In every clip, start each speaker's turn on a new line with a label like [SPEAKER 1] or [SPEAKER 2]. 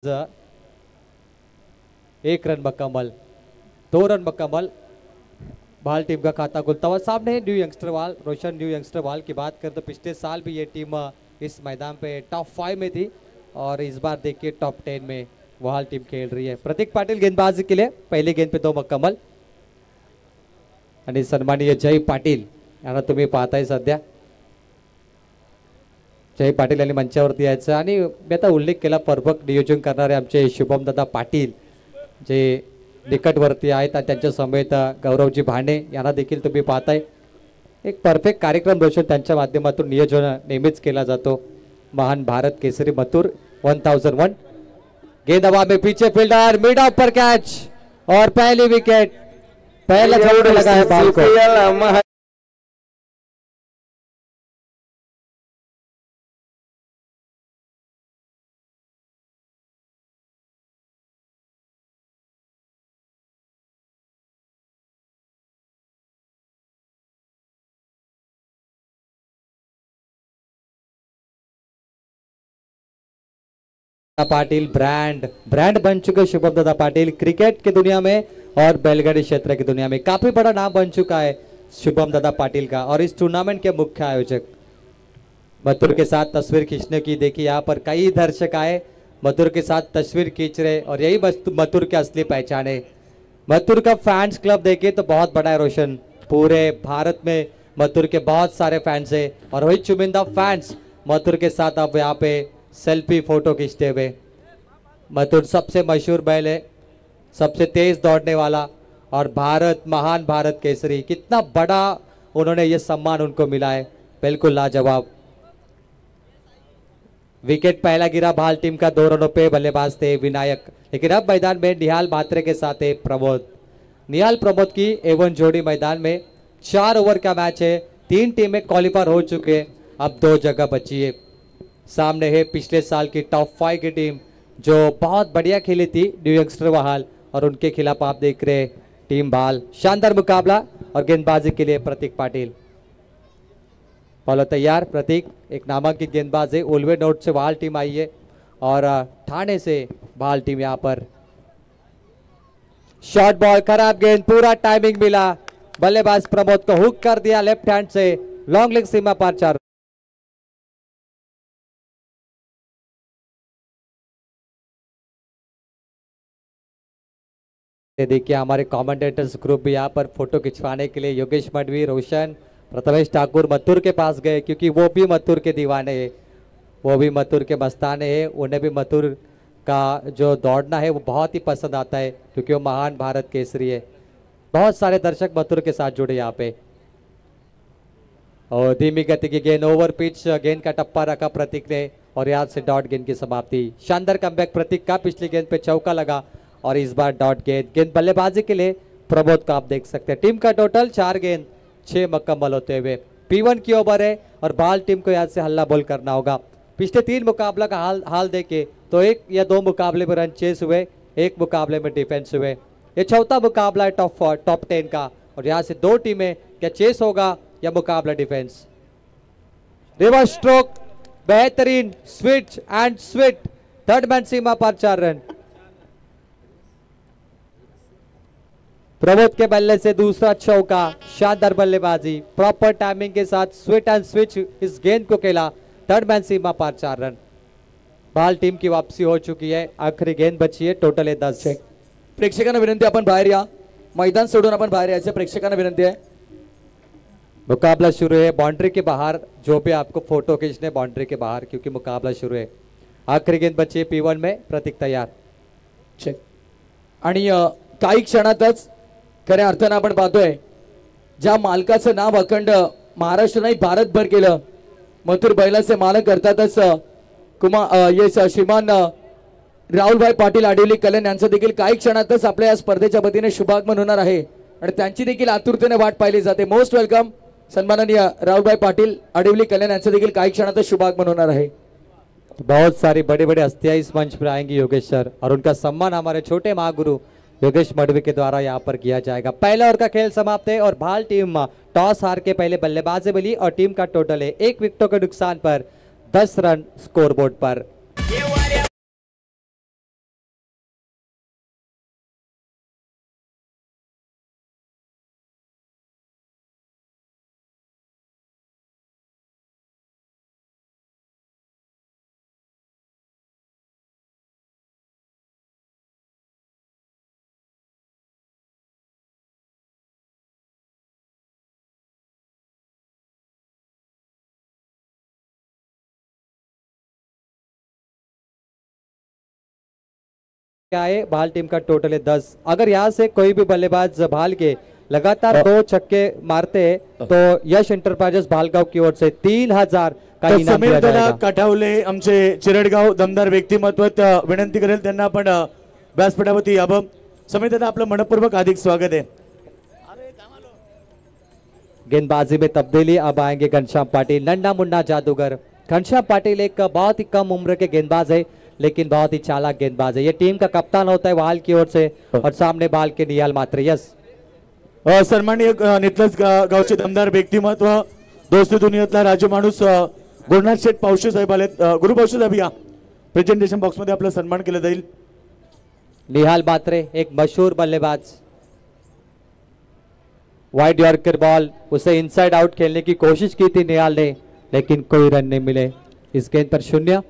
[SPEAKER 1] एक रन मुकम्मल, 2 रन मुकम्मल। भाल टीम का खाता खुलता हुआ सामने है न्यू यंगस्टर वाल, रोशन न्यू यंगस्टर वाल की बात करें तो पिछले साल भी ये टीम इस मैदान पे टॉप 5 में थी और इस बार देखिए टॉप 10 में वाल टीम खेल रही है। प्रतीक पाटिल गेंदबाजी के लिए पहली गेंद पे 2 मुकम्मल आणि सन्माननीय जय पाटील यांना तुम्ही पाहताय सध्या। जय पाटील यांनी मंचावरती यायचं आणि मी आता उल्लेख केला परफेक्ट नियोजन करणारे आमचे शुभम दादा पाटील जे निकटवर्ती आहेत आणि त्यांच्या समेत गौरवजी भांडे यांना देखील तुम्ही पाहताय। एक परफेक्ट कार्यक्रम रोशन त्यांच्या माध्यमातून नियोजन नेहमीच केला जातो। महान भारत केसरी मथुर 1001 गेंद हवा में पीछे फील्डर मिड ऑफ पर कैच और पहली विकेट, पहला छक्का लगा है बॉल को। पाटिल ब्रांड बन चुके शुभम दादा पाटिल क्रिकेट की दुनिया में और बैलगाड़ी क्षेत्र की दुनिया में काफी बड़ा नाम बन चुका है शुभम दादा पाटिल का। और इस टूर्नामेंट के मुख्य आयोजक मथुर के साथ तस्वीर खींचने की देखिए यहाँ पर कई दर्शक आए, मथुर के साथ तस्वीर खींच रहे और यही मथुर की असली पहचान है। मथुर का फैंस क्लब देखिए तो बहुत बड़ा है रोशन, पूरे भारत में मथुर के बहुत सारे फैंस है और वही चुनिंदा फैंस मथुर के साथ अब यहाँ पे सेल्फी फोटो खींचते हुए। मथुर सबसे मशहूर बैल है, सबसे तेज दौड़ने वाला और भारत महान भारत केसरी, कितना बड़ा उन्होंने ये सम्मान उनको मिला है, बिल्कुल लाजवाब। विकेट पहला गिरा भाल टीम का, 2 रनों पे बल्लेबाज थे विनायक, लेकिन अब मैदान में निहाल भात्रे के साथ है प्रमोद। निहाल प्रमोद की एवन जोड़ी मैदान में 4 ओवर का मैच है, 3 टीमें क्वालिफाई हो चुके, अब 2 जगह बची है। सामने है पिछले साल की टॉप 5 की टीम जो बहुत बढ़िया खेली थी न्यू यंगस्टर वाल और उनके खिलाफ आप देख रहे टीम भाल। शानदार मुकाबला और गेंदबाजी के लिए प्रतीक पाटिल। फॉलो तैयार प्रतीक, एक नामांकित गेंदबाज है, उल्वे नोट से वाल टीम आई है और ठाणे से भाल टीम यहाँ पर। शॉर्ट बॉल, खराब गेंद, पूरा टाइमिंग मिला, बल्लेबाज प्रमोद को हुक कर दिया लेफ्ट हैंड से, लॉन्ग लेग सीमा पार 4। देखिए हमारे कमेंटेटर्स ग्रुप भी यहाँ पर फोटो खिंचवाने के लिए योगेश मडवी, रोशन, प्रथमेश ठाकुर मथुर के पास गए क्योंकि वो भी मथुर के दीवाने हैं, वो भी मथुर के मस्ताने हैं, उन्हें भी मथुर का जो दौड़ना है वो बहुत ही पसंद आता है क्योंकि वो महान भारत केसरी है। बहुत सारे दर्शक मथुर के साथ जुड़े यहाँ पे। और धीमी गति की गेंद, ओवर पिच, गेंद का टप्पा रखा प्रतीक ने और यहाँ से डॉट गेंद की समाप्ति। शानदार कमबैक प्रतीक का, पिछली गेंद पे चौका लगा और इस बार डॉट गेंद बल्लेबाजी के लिए प्रमोद को आप देख सकते हैं। टीम का टोटल 4 गेंद 6 मुकम्मल होते हुए। P1 की ओवर है और बाल टीम को यहाँ से हल्ला बोल करना होगा। पिछले 3 मुकाबला का हाल देखे तो 1 या 2 मुकाबले में रन चेस हुए, 1 मुकाबले में डिफेंस हुए। ये चौथा मुकाबला है टॉप 10 का और यहाँ से 2 टीमें, क्या चेस होगा या मुकाबला डिफेंस। रिवर्स स्ट्रोक, बेहतरीन स्विच एंड स्विट, थर्ड मैन सीमा पर 4 रन। प्रमोद के बल्ले से दूसरा चौका, शानदार बल्लेबाजी, प्रॉपर टाइमिंग के साथ स्विट एंड स्विच इस गेंद को खेला, थर्ड मैन सीमा पार 4 रन। बाल टीम की वापसी हो चुकी है, आखिरी गेंद बची है, टोटल है 10।
[SPEAKER 2] प्रेक्षकांना विनंती आपण बाहेर या, मैदान सोडून आपण बाहेर यायचं, प्रेक्षकांना विनंती आहे।
[SPEAKER 1] मुकाबला शुरू है बाउंड्री के बाहर, जो भी आपको फोटो खींचने बाउंड्री के बाहर क्योंकि मुकाबला शुरू है। आखिरी गेंद बची है P1 में, प्रतीक तैयार।
[SPEAKER 2] आणि काही क्षणातच खऱ्या अर्थानं आपण पाहतोय ज्या मालकाचं नाव अखंड महाराष्ट्र नाही भारतभर केलं, मथुर बैलाचे मालक अर्थातच श्रीमान राहुलभाई पाटील आडिवली कल्याण यांचं देखील काही क्षणातच आपल्या या स्पर्धेच्या वतीने शुभागमन होणार आहे आणि त्यांची देखील आतुरतेने वाट पाहिली जाते। मोस्ट वेलकम सन्माननीय राहुलभाई पाटील आडिवली कल्याण यांचं देखील काही क्षणातच शुभागमन होणार आहे।
[SPEAKER 1] बहुत सारी बड़ी बड़ी हस्तियां इस मंच पर आएंगी योगेश सर, और उनका सम्मान हमारे छोटे महागुरु योगेश मडवी के द्वारा यहाँ पर किया जाएगा। पहला ओवर का खेल समाप्त है और भाल टीम टॉस हार के पहले बल्लेबाजी मिली और टीम का टोटल है 1 विकेटों के नुकसान पर 10 रन स्कोरबोर्ड पर। आए, भाल टीम का टोटल है 10। अगर यहाँ से कोई भी बल्लेबाज भाल के लगातार 2 छक्के मारते तो यश एंटरप्राइजेस भालगाव की ओर से 3000 का
[SPEAKER 3] तर
[SPEAKER 1] इनाम
[SPEAKER 3] समीर
[SPEAKER 1] दिया
[SPEAKER 3] दादा
[SPEAKER 1] जाएगा।
[SPEAKER 3] काठावले आमचे चिरडगाव दमदार व्यक्तिमत्व विनंती करेल त्यांना आपण व्यासपीठावरती यावं। समीर दादा आपलं मनपूर्वक हार्दिक स्वागत है।
[SPEAKER 1] गेंदबाजी में तब्दीली, अब आएंगे घनश्याम पाटिल, नन्ना मुन्ना जादूगर। घनश्याम पाटिल एक बहुत ही कम उम्र के गेंदबाज है, लेकिन बहुत ही चालाक गेंदबाज है। ये टीम का कप्तान होता है भाल की ओर से, और सामने बाल के निहाल मात्रे। यस
[SPEAKER 3] सन्माननीय नितलस गावचे दमदार व्यक्तिमत्व दोस्ती दुनियातला राजू माणूस गुरुनाथ शेठ पावशे साहेब आलेत। गुरु पावशे साहेब या प्रेझेंटेशन बॉक्स मध्ये आपला सन्मान केला जाईल।
[SPEAKER 1] निहाल मात्रे एक मशहूर बल्लेबाज। वाइड यॉर्कर बॉल, उसे इनसाइड आउट खेलने की कोशिश की थी निहाल ने, लेकिन कोई रन नहीं मिले। इस गेंद पर 0।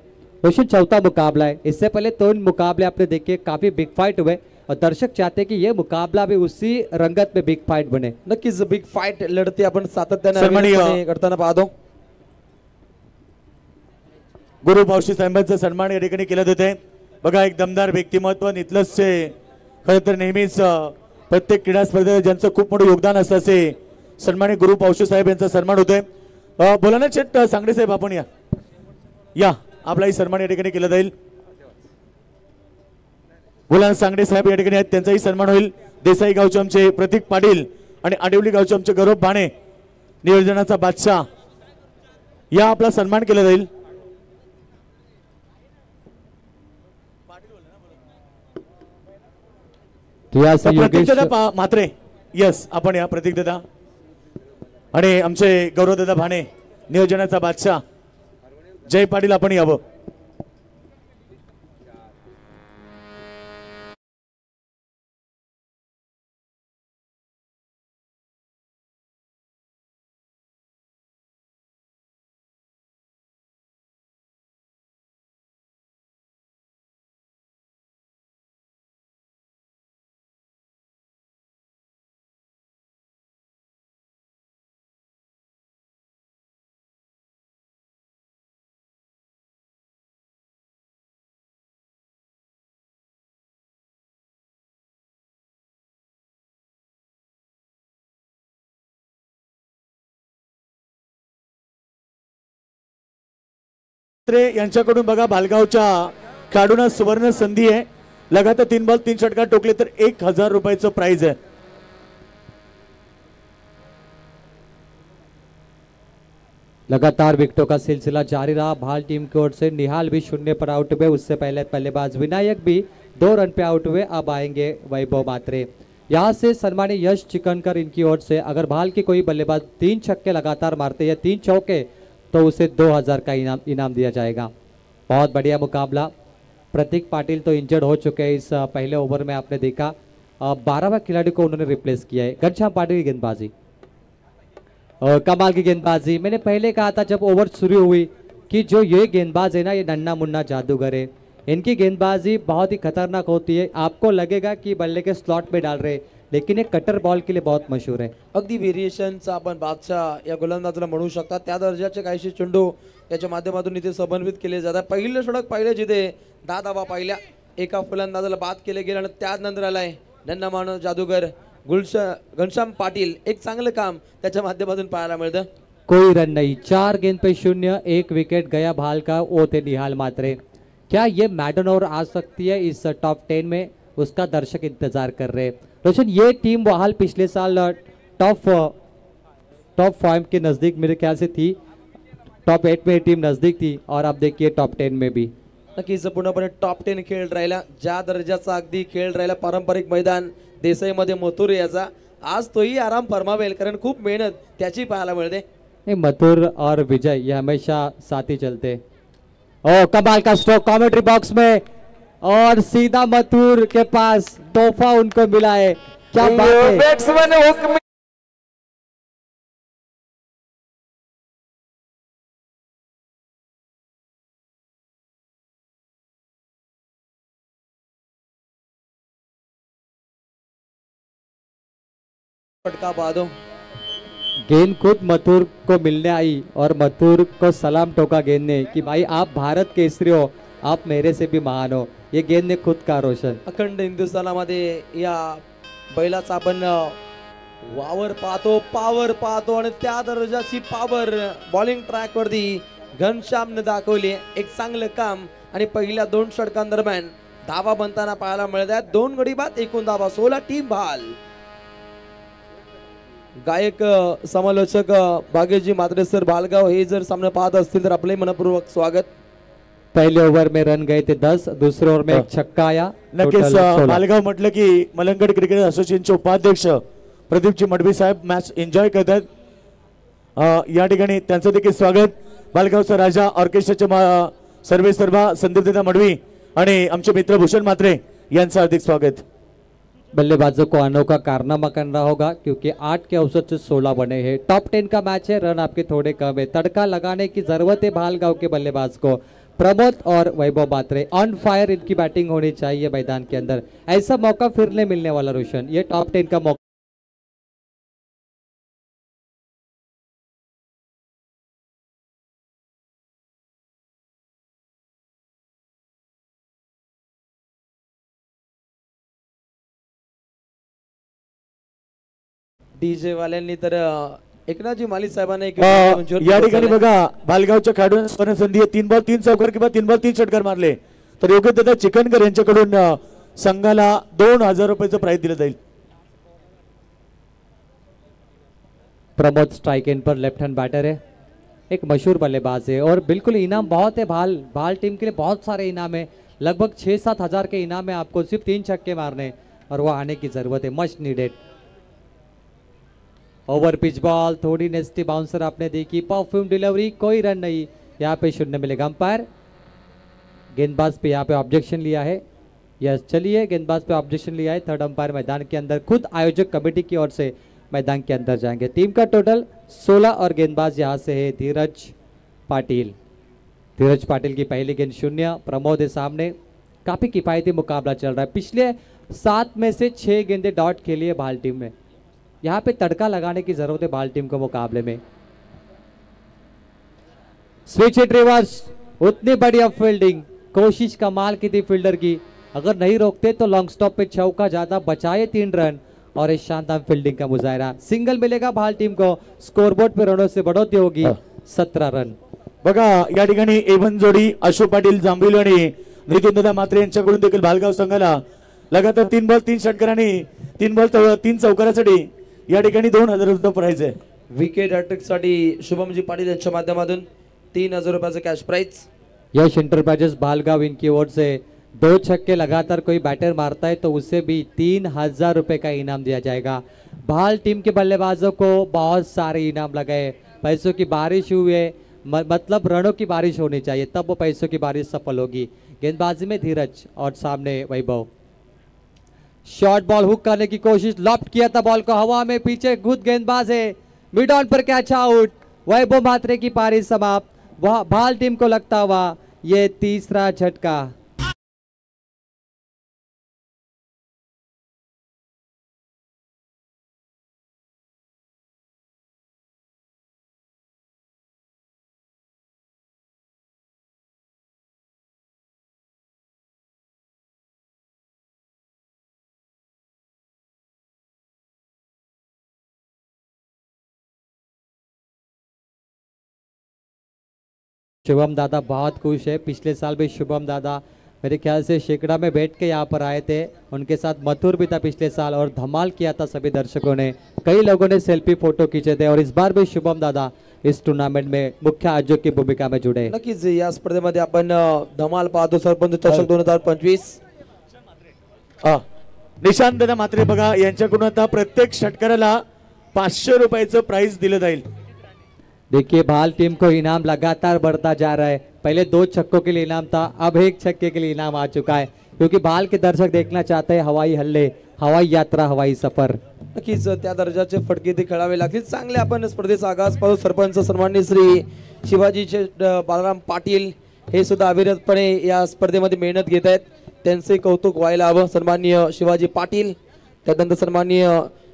[SPEAKER 1] रोशन चौथा मुकाबला है। इससे पहले 3 मुकाबले आपने देखे, काफी बिग फाइट हुए, और दर्शक चाहते हैं कि ये मुकाबला भी उसी रंगत में बिग फाइट बने।
[SPEAKER 2] नक्कीच बिग फाईट लढती आपण सातत्याने
[SPEAKER 3] सन्माननीय
[SPEAKER 2] अविरतपणे करताना पाहतो।
[SPEAKER 3] गुरु पावशे साहेबांचा सन्मान या ठिकाणी केला जातोय। बघा एक दमदार व्यक्तिमत्व नितलसचे खरं तर नेहमीच प्रत्येक क्रीडा स्पर्धेत ज्यांचं खूप मोठं योगदान असतं असे सन्माननीय गुरु पावशे साहेब यांचा सन्मान होतोय। बोला ना शेठ सांगडे साहेब आपण या आपलाही सन्मान या ठिकाणी केला जाईल। गुलाम सांगडे साहेब या ठिकाणी आहेत, त्यांचाही सन्मान होईल। देसाई गावचे आमचे प्रतीक पाटील आणि आडिवली गावचे आमचे गौरव भाणे, नियोजनाचा बादशाह, या आपला सन्मान केला जाईल। प्रतीक दादा मात्रे, यस आपण या प्रतीक दादा आणि आमचे गौरव दादा भाणे, नियोजनाचा बादशाह जय पाटील आपण यावं। यांच्याकडून बघा भालगावच्या खेळाडूंना सुवर्ण संधी आहे। लगातार 3 बॉल 3 षटकार टोकले तर 1000 रुपयाचं प्राइज आहे।
[SPEAKER 1] लगातार विकेटों का सिलसिला जारी रहा भाल टीम की ओर से। निहाल भी 0 पर आउट हुए, उससे पहले बल्लेबाज विनायक भी 2 रन पे आउट हुए। अब आएंगे वैभव मात्रे। यहाँ से सन्मानित यश चिकनकर इनकी ओर से, अगर भाल के कोई बल्लेबाज 3 छक्के लगातार मारते या 3 चौके तो उसे 2000 का इनाम दिया जाएगा। बहुत बढ़िया मुकाबला। प्रतीक पाटिल तो इंजर्ड हो चुके हैं इस पहले ओवर में, आपने देखा 12वां खिलाड़ी को उन्होंने रिप्लेस किया है। घनश्याम पाटिल की गेंदबाजी और कमाल की गेंदबाजी। मैंने पहले कहा था जब ओवर शुरू हुई कि जो ये गेंदबाज है ना, ये नन्ना मुन्ना जादूगर है। इनकी गेंदबाजी बहुत ही खतरनाक होती है। आपको लगेगा कि बल्ले के स्लॉट में डाल रहे, लेकिन एक कटर बॉल के लिए बहुत मशहूर है।
[SPEAKER 2] अगदी व्हेरिएशनचा आपण बादशाह या गोलंदाजाला म्हणू शकता। त्या दर्जाचे काहीशे चेंडू याच्या माध्यमातून इथे समन्वित केले जातात। पहिलं षटक पाहिलं जिथे 10 धावा पाहिल्या, एका फलंदाजाला बाद केले गेले आणि त्यानंतर आलाय नन्ना मुन्ना जादूगर घनश्याम पाटिल। एक चांगलं काम त्याच्या माध्यमातून पाहायला मिळतं।
[SPEAKER 1] कोई रन नहीं, 4 गेंद पे 0, 1 विकेट गया भाल का, वो थे निहाल मात्रे। क्या ये मैडन और आ सकती है इस टॉप 10 में, उसका दर्शक इंतजार कर रहे हैं। रोशन, ये टीम बहाल पिछले साल टॉप 5 के नज़दीक मेरे ख्याल से थी, टॉप 8 में टीम नज़दीक थी, और अब देखिए टॉप 10 में भी।
[SPEAKER 2] नक्कीच पूर्णपणे टॉप 10 खेळ राहिला, ज्या दर्जाचा अगदी खेळ राहिला। पारंपरिक मैदान देसाईमध्ये मथुर याचा आज तोही आराम फरमावेल, कारण खूप मेहनत त्याची पाहायला मिळते।
[SPEAKER 1] मथुर और विजय ये हमेशा साथ ही चलते। ओ कमाल का स्ट्रोक कमेंट्री बॉक्स में, और सीधा मथुर के पास तोहफा उनको मिला है। क्या बात है।
[SPEAKER 4] बैट्समैन
[SPEAKER 2] फटका बादो,
[SPEAKER 1] गेंद खुद मथुर को मिलने आई और मथुर को सलाम ठोका गेंद ने कि भाई आप भारत केसरी हो, आप मेरे से भी महान हो। ये गेंद ने खुद कहा रोशन।
[SPEAKER 4] अखंड हिंदुस्थानामध्ये या बैलाचा आपण वावर पाहतो, पावर पाहतो आणि त्या दर्जाची पावर बॉलिंग ट्रॅक वरती घनश्यामने दाखवली। एक चांगलं काम आणि पहिल्या 2 षटकांदरम्यान धावा बनताना पाहायला मिळत आहेत। 2 गडी बाद, एकूण धावा 16, टीम भाल। गायक समालोचक भाग्यजी मात्रे सर भालगाव हे जर सामना पाहत असतील तर आपले मनपूर्वक स्वागत।
[SPEAKER 1] पहले ओवर में रन गए थे 10, दूसरे ओवर में एक छक्का आया।
[SPEAKER 3] नक्कीच
[SPEAKER 1] टोटल 16।
[SPEAKER 3] भालगाव म्हटलं की मलंगड क्रिकेट असोसिएशनचे उपाध्यक्ष प्रदीपजी मडवी साहेब मॅच एन्जॉय करतात। या ठिकाणी त्यांचं देखील स्वागत। भालगावचा राजा ऑर्केस्ट्राचे सर्वेसर्वा संदीपदादा मडवी आणि आमचे मित्र भूषण मात्रे यांचं हार्दिक स्वागत।
[SPEAKER 1] बल्लेबाजों को अनोखा कारनामा करना होगा क्योंकि 8 के औसत से 16 बने हैं। टॉप 10 का मैच है, रन आपके थोड़े कम है। तड़का लगाने की जरूरत है भालगांव के बल्लेबाज को। प्रमोद और वैभव मात्रे ऑन फायर, इनकी बैटिंग होनी चाहिए मैदान के अंदर। ऐसा मौका फिर नहीं मिलने वाला रोशन, ये टॉप 10 का मौका।
[SPEAKER 4] डीजे वाल्यांनी तर एकनाथजी माली साहेबांना एक
[SPEAKER 3] या ठिकाणी बघा भालगावच्या खेळाडूंना संधी आहे। 3 बॉल 3 चौकार किंवा 3 बॉल 3 षटकार मारले तर योग्यदादा चिकनकर यांच्याकडून संघाला 2000 रुपयाचं प्राइज दिलं जाईल।
[SPEAKER 1] प्रमोद स्ट्राइक इन पर लेफ्ट हैंड बैटर है, एक मशहूर बल्लेबाज है और बिल्कुल इनाम बहुत है। भाल टीम के लिए बहुत सारे इनाम है, लगभग 6-7 हजार के इनाम है। आपको सिर्फ 3 छक्के मारने और वो आने की जरूरत है, must needed. Over pitch ball, थोड़ी नेस्टी बाउंसर आपने देखी, परफ्यूम डिलीवरी, कोई रन नहीं। यहाँ पे शून्य मिलेगा। अंपायर गेंदबाज पे यहाँ पे ऑब्जेक्शन लिया है। यस चलिए, गेंदबाज पे ऑब्जेक्शन लिया है। थर्ड अंपायर मैदान के अंदर, खुद आयोजक कमेटी की ओर से मैदान के अंदर जाएंगे। टीम का टोटल 16 और गेंदबाज यहाँ से है धीरज पाटिल। धीरज पाटिल की पहली गेंद शून्य। प्रमोद है सामने, काफी किफायती मुकाबला चल रहा है। पिछले 7 में से 6 गेंदे डॉट खेली है भाल टीम में। यहाँ पे तड़का लगाने की जरूरत है बाल टीम को मुकाबले में। स्विच हिट रिवर्स, उतनी बढ़िया फील्डिंग, कोशिश कमाल की थी फील्डर की। अगर नहीं रोकते तो लॉन्ग स्टॉप पे चौका जाता, बचाए 3 रन और एक शानदार फील्डिंग का मुजाहरा। सिंगल मिलेगा भाल टीम को, स्कोरबोर्ड पे रनों से बढ़ोतरी होगी। 17 रन।
[SPEAKER 3] बघा या ठिकाणी एवन जोडी अशोक पाटील जांभील आणि नितीनदादा मात्रे यांच्याकडून देखील भालगाव संघाला लगातार 3 बॉल 3 षटकारांनी 3 बॉल 3 चौकारासाठी या ठिकाणी 2000 रुपये प्राइज आहे।
[SPEAKER 4] विकेट हॅट्रिक साठी शुभमजी पाटील यांच्या माध्यमातून 3000 रुपयाचं कॅश प्राइज।
[SPEAKER 1] यश इंटरप्राइजेस भालगांव इनकी ओर से 2 छक्के लगातार कोई बैटर मारता है तो उसे भी 3000 रुपए का इनाम दिया जाएगा। भाल टीम के बल्लेबाजों को बहुत सारे इनाम लगे, पैसों की बारिश हुई है, मतलब रनों की बारिश होनी चाहिए तब वो पैसों की बारिश सफल होगी। गेंदबाजी में धीरज और सामने वैभव। शॉर्ट बॉल हुक करने की कोशिश, लॉफ्ट किया था बॉल को हवा में, पीछे खुद गेंदबाज है, मिड ऑन पर कैच आउट। वैभव मात्रे की पारी समाप्त। वह भाल टीम को लगता हुआ ये तीसरा झटका। शुभम दादा बहुत खुश है। पिछले साल भी शुभम दादा मेरे ख्याल से शेकड़ा में बैठ के यहाँ पर आए थे, उनके साथ मथुर भी था पिछले साल और धमाल किया था सभी दर्शकों ने। कई लोगों ने सेल्फी फोटो खींचे थे और इस बार भी शुभम दादा इस टूर्नामेंट में मुख्य आयोजक की भूमिका में जुड़े।
[SPEAKER 4] नक्कीच या स्पर्धेमध्ये आपण धमाल पाहतो। सरपंच चषक 2025
[SPEAKER 3] निशांत दादा मात्रे बघा यांच्याकडून आता प्रत्येक षटकाराला 500 रुपयाचं प्राइज दिलं जाईल।
[SPEAKER 1] देखिए भाल टीम को इनाम लगातार बढ़ता जा रहा है। पहले 2 छक्कों के लिए इनाम था, अब 1 छक्के के लिए इनाम आ चुका है क्योंकि भाल के दर्शक देखना चाहते हैं हवाई हल्ले, हवाई यात्रा, हवाई सफर।
[SPEAKER 4] नक्कीच त्या दर्जाचे फटके ते खेळावे लागतील। चांगले आपण स्पर्धेचा आगाज पाहू। सरपंच सन्माननीय श्री शिवाजी बाळराम पाटील हे सुद्धा अविरतपणे या स्पर्धेमध्ये मेहनत घेत आहेत, त्यांचे कौतुक व्हायला हवं। सन्माननीय शिवाजी पाटील, त्यानंतर सन्माननीय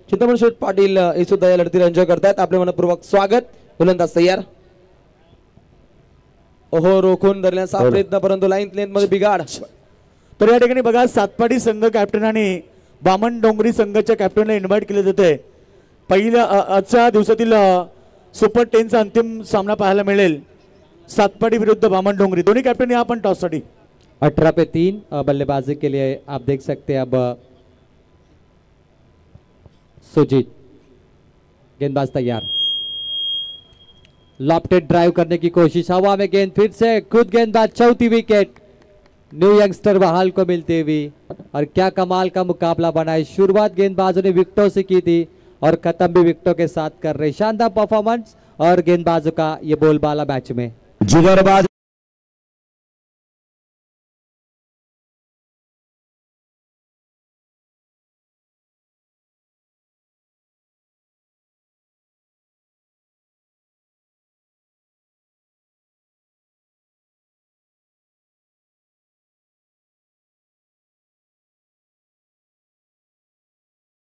[SPEAKER 4] चिंतामण शेठ पाटील हे सुद्धा या लढतीला एन्जॉय करतात। आपले मनपूर्वक स्वागत। गोलंदाज तयार, ओहो रोखून धरण्याचा प्रयत्न परंतु लाईन लेंथ मध्ये बिघाड।
[SPEAKER 3] तर या ठिकाणी बघा सातपाडी संघ कॅप्टनाने बामण डोंगरी संघाच्या कॅप्टनला इन्व्हाइट केले जाते. पहिल्या आजच्या दिवसातील सुपर 10चा अंतिम सामना पाहायला मिळेल. सातपाडी विरुद्ध बामण डोंगरी. दोन्ही कॅप्टन या पण टॉस साठी.
[SPEAKER 1] 18 पे 3 बल्लेबाजी के लिए आप देख सकते हैं. अब सुजीत गेंदबाज तैयार. लॉफ्टेड ड्राइव करने की कोशिश. हवा में गेंद फिर से खुद गेंदबाज. चौथी विकेट न्यू यंगस्टर बहाल को मिलती हुई. और क्या कमाल का मुकाबला बना है. शुरुआत गेंदबाजों ने विकेटों से की थी और खत्म भी विकेटों के साथ कर रहे. शानदार परफॉर्मेंस और गेंदबाजों का ये बोलबाला मैच में.
[SPEAKER 5] जिगरबाज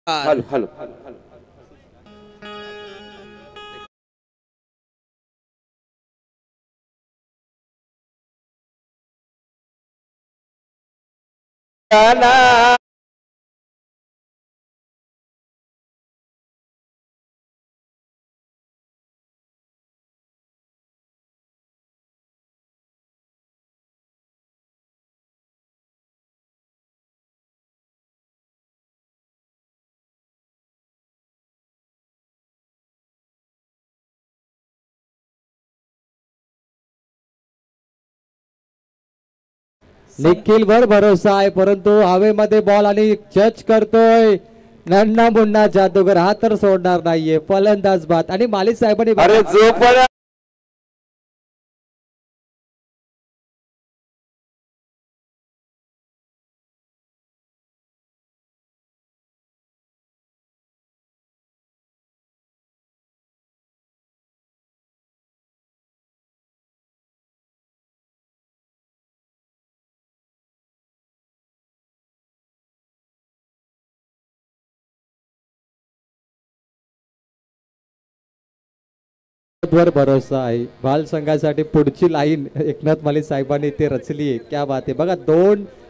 [SPEAKER 5] हॅलो हॅलो
[SPEAKER 1] निखिल वर भरोसा आहे परंतु हवेमध्ये बॉल आणि जज करतोय नन्ना मुन्ना जादूगर. हा तर सोडणार नाहीये. फलंदाज बाद आणि मालिक साहेबांनी
[SPEAKER 5] अरे जो पण
[SPEAKER 1] वर भरोसा आहे. बाल संघासाठी पुढची लाईन एकनाथ माली साहेबांनी ते रचली आहे. क्या बात आहे. बघा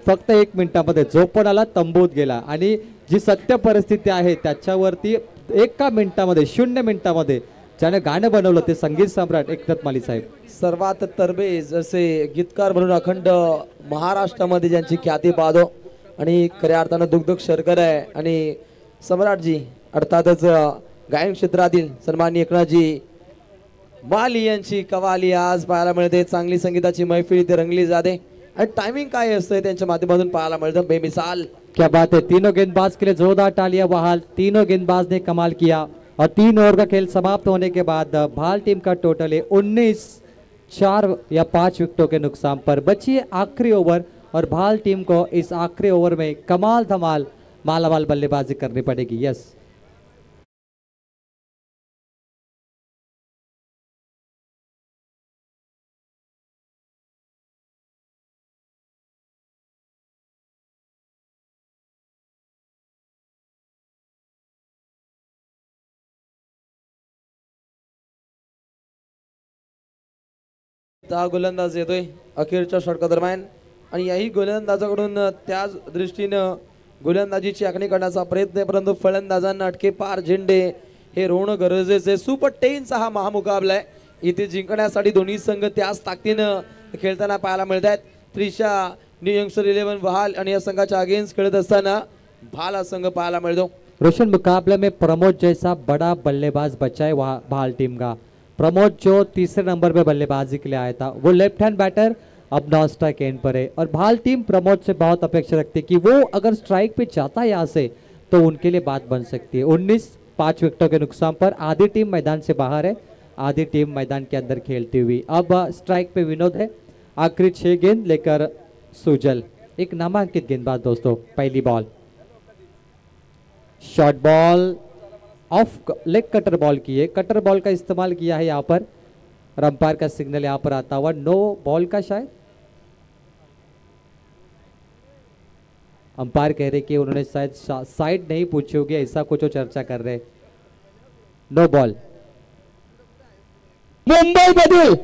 [SPEAKER 1] फक्त 1 मिनिटामध्ये जो पण आला तंबूत गेला आणि जी सत्य परिस्थिती आहे त्याच्यावरती 1 मिनिटामध्ये 0 मिनिटामध्ये ज्याने गाणं बनवलं ते संगीत सम्राट एकनाथ माली साहेब.
[SPEAKER 4] सर्वात तरबेज असे गीतकार म्हणून अखंड महाराष्ट्रामध्ये ज्यांची ख्याती पाहतो आणि खऱ्या अर्थानं दुग्ध शर्कर आहे. आणि सम्राटजी अर्थातच गायन क्षेत्रातील सन्माननीय एकनाथजी माली यांची कवाली आज पाहायला मिळते. चांगली संगीताची मैफिल इथे रंगली जाते आणि टायमिंग काय असतं त्यांच्या माध्यमातून पाहायला मिळतं बेमिसाल.
[SPEAKER 1] क्या बात है. तीनों गेंदबाज के लिए जोरदार तालियां बहाल. तीनों गेंदबाज ने कमाल किया और 3 ओवर का खेल समाप्त होने के बाद भाल टीम का टोटल है 19. 4 या 5 विकेटों के नुकसान पर बची है आखिरी ओवर और भाल टीम को इस आखिरी ओवर में कमाल धमाल मालामाल बल्लेबाजी करनी पड़ेगी. यस
[SPEAKER 4] गोलंदाज येतोय अखेरच्या षटका दरम्यान आणि याही गोलंदाजाकडून त्याच दृष्टीनं गोलंदाजीची आखणी करण्याचा प्रयत्न आहे परंतु फलंदाजांना अटके पार झेंडे हे रोवणं गरजेचं आहे. सुपर 10चा हा महामुकाबला आहे. इथे जिंकण्यासाठी दोन्ही संघ त्याच ताकदीनं खेळताना पाहायला मिळत आहेत. त्रिशा न्यू यंगस्टर 11 बहाल आणि या संघाच्या अगेन्स्ट खेळत असताना भाल हा संघ पाहायला मिळतो.
[SPEAKER 1] रोशन मुकाबले में प्रमोद जैसा बड़ा बल्लेबाज बचा है भाल टीम का. प्रमोद जो तीसरे नंबर पे बल्लेबाजी के लिए आया था वो लेफ्ट हैंड बैटर अब नॉन स्ट्राइक एंड पर है और भाल टीम प्रमोद से बहुत अपेक्षा रखती है कि वो अगर स्ट्राइक पे जाता है यहाँ से तो उनके लिए बात बन सकती है. 19 5 विकेटों के नुकसान पर आधी टीम मैदान से बाहर है आधी टीम मैदान के अंदर खेलती हुई. अब स्ट्राइक पे विनोद है. आखिरी 6 गेंद लेकर सुजल एक नामांकित गेंदबाज दोस्तों. पहली ball short ball of leg cutter ball की है. कटर बॉल का इस्तेमाल किया है यहाँ पर. अंपायर का सिग्नल यहाँ पर आता हुआ नो बॉल का शायद. अंपायर कह रहे कि उन्होंने शायद साइड नहीं पूछी होगी ऐसा कुछ चर्चा कर रहे. No ball.
[SPEAKER 2] मुंबई मधील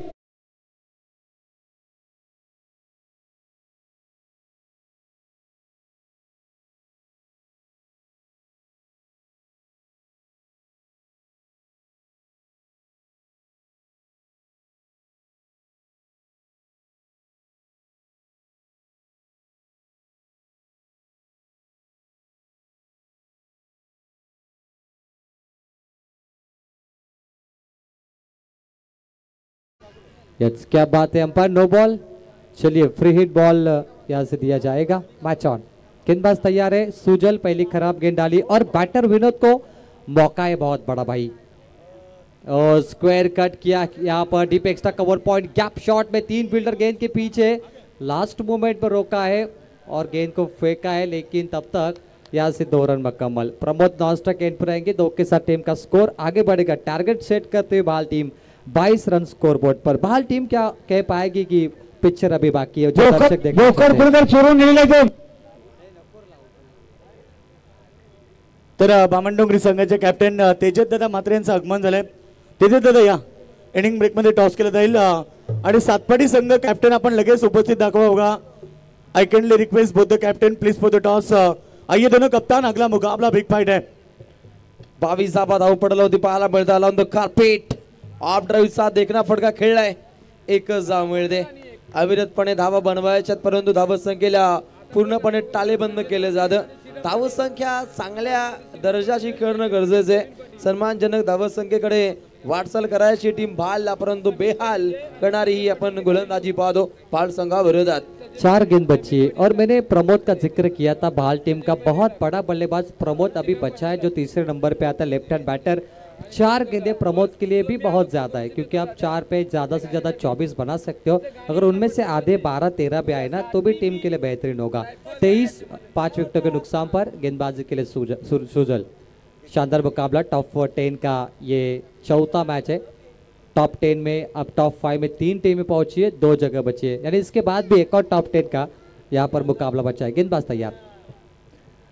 [SPEAKER 1] यस, क्या बात है अंपायर, नो बॉल। चलिए फ्री हिट बॉल यहाँ से दिया जाएगा। Match on. गेंदबाज तैयार है, सुजल पहली खराब गेंद डाली और बैटर विनोद को मौका है बहुत बड़ा भाई। और स्क्वायर कट किया यहाँ पर, deep extra cover point, gap shot में 3 फील्डर गेंद के पीछे, लास्ट मोमेंट पर रोका है और गेंद को फेंका है, लेकिन तब तक यहाँ से 2 रन मुकम्मल। प्रमोद नॉन स्ट्राइक एंड पर आएंगे, 2 के साथ टीम का स्कोर आगे बढ़ेगा। टारगेट सेट करते हुए बहाल टीम 22 रन स्कोर बोर्ड पर। बहाल टीम क्या कह पाएगी कि पिक्चर अभी बाकी है, जो दर्शक देखना चाहते हैं।
[SPEAKER 3] तर बामणडोंगरी संघाचे कॅप्टन तेजत दादा मात्रे यांचं आगमन झालंय। तेजत दादा या, इनिंग ब्रेक मध्ये टॉस केला जाईल आणि सातपाडी संघ कॅप्टन आपण लगेच उपस्थित दाखवा होगा। I kindly request both the captain please for the toss. आइए दोनों कप्तान, अगला मुकाबला बिग फाइट है।
[SPEAKER 4] 22 धाव पडला होती पाहायला मिळतात ऑन द कार्पेट। ऑफ ड्राईव्हचा देखना फटका खेळलाय, एकच धाव मिळते। अविरतपणे धावा बनवायच्यात, परंतु धावसंख्येला पूर्णपणे टालेबंद केले जातं। धावसंख्या चांगल्या दर्जाची करणं गरजेचं आहे। सन्मानजनक धावसंख्येकडे वाटचाल करायची टीम भालला, परंतु बेहाल करणारी ही आपण गोलंदाजी पाहतो भाल संघाविरोधात।
[SPEAKER 1] 4 गेंद बची है और मैंने प्रमोद का जिक्र किया था। बहाल टीम का बहुत बड़ा बल्लेबाज प्रमोद अभी बचा है, जो तीसरे नंबर पे आता है, लेफ्ट हैंड बैटर। 4 गेंदें प्रमोद के लिए भी बहुत ज्यादा है, क्योंकि आप 4 पे ज्यादा से ज्यादा 24 बना सकते हो। अगर उनमें से आधे 12-13 भी आए ना तो भी टीम के लिए बेहतरीन होगा। 23 5 विकेटों के नुकसान पर गेंदबाजी के लिए सुजल। शानदार मुकाबला। टॉप 10 का ये चौथा मैच है। टॉप 10 में अब टॉप 5 में 3 टीमें पहुंची है, 2 जगह बची है, यानी इसके बाद भी एक और टॉप 10 का यहाँ पर मुकाबला बचा है। गेंदबाज तैयार,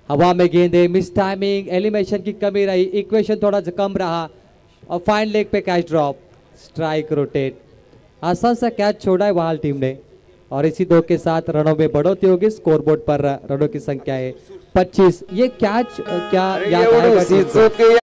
[SPEAKER 1] हवा में गेंदे, मिस टाइमिंग, एलिमिनेशन की कमी रही, इक्वेशन थोड़ा कम रहा और फाइन लेग पे कैच ड्रॉप, स्ट्राइक रोटेट। आसान सा कैच छोड़ा है बहाल टीम ने और इसी 2 के साथ रनों में बढ़ोतरी होगी। स्कोरबोर्ड पर रनों की संख्या है 25। ये कैच क्या याद आएगा टीम को?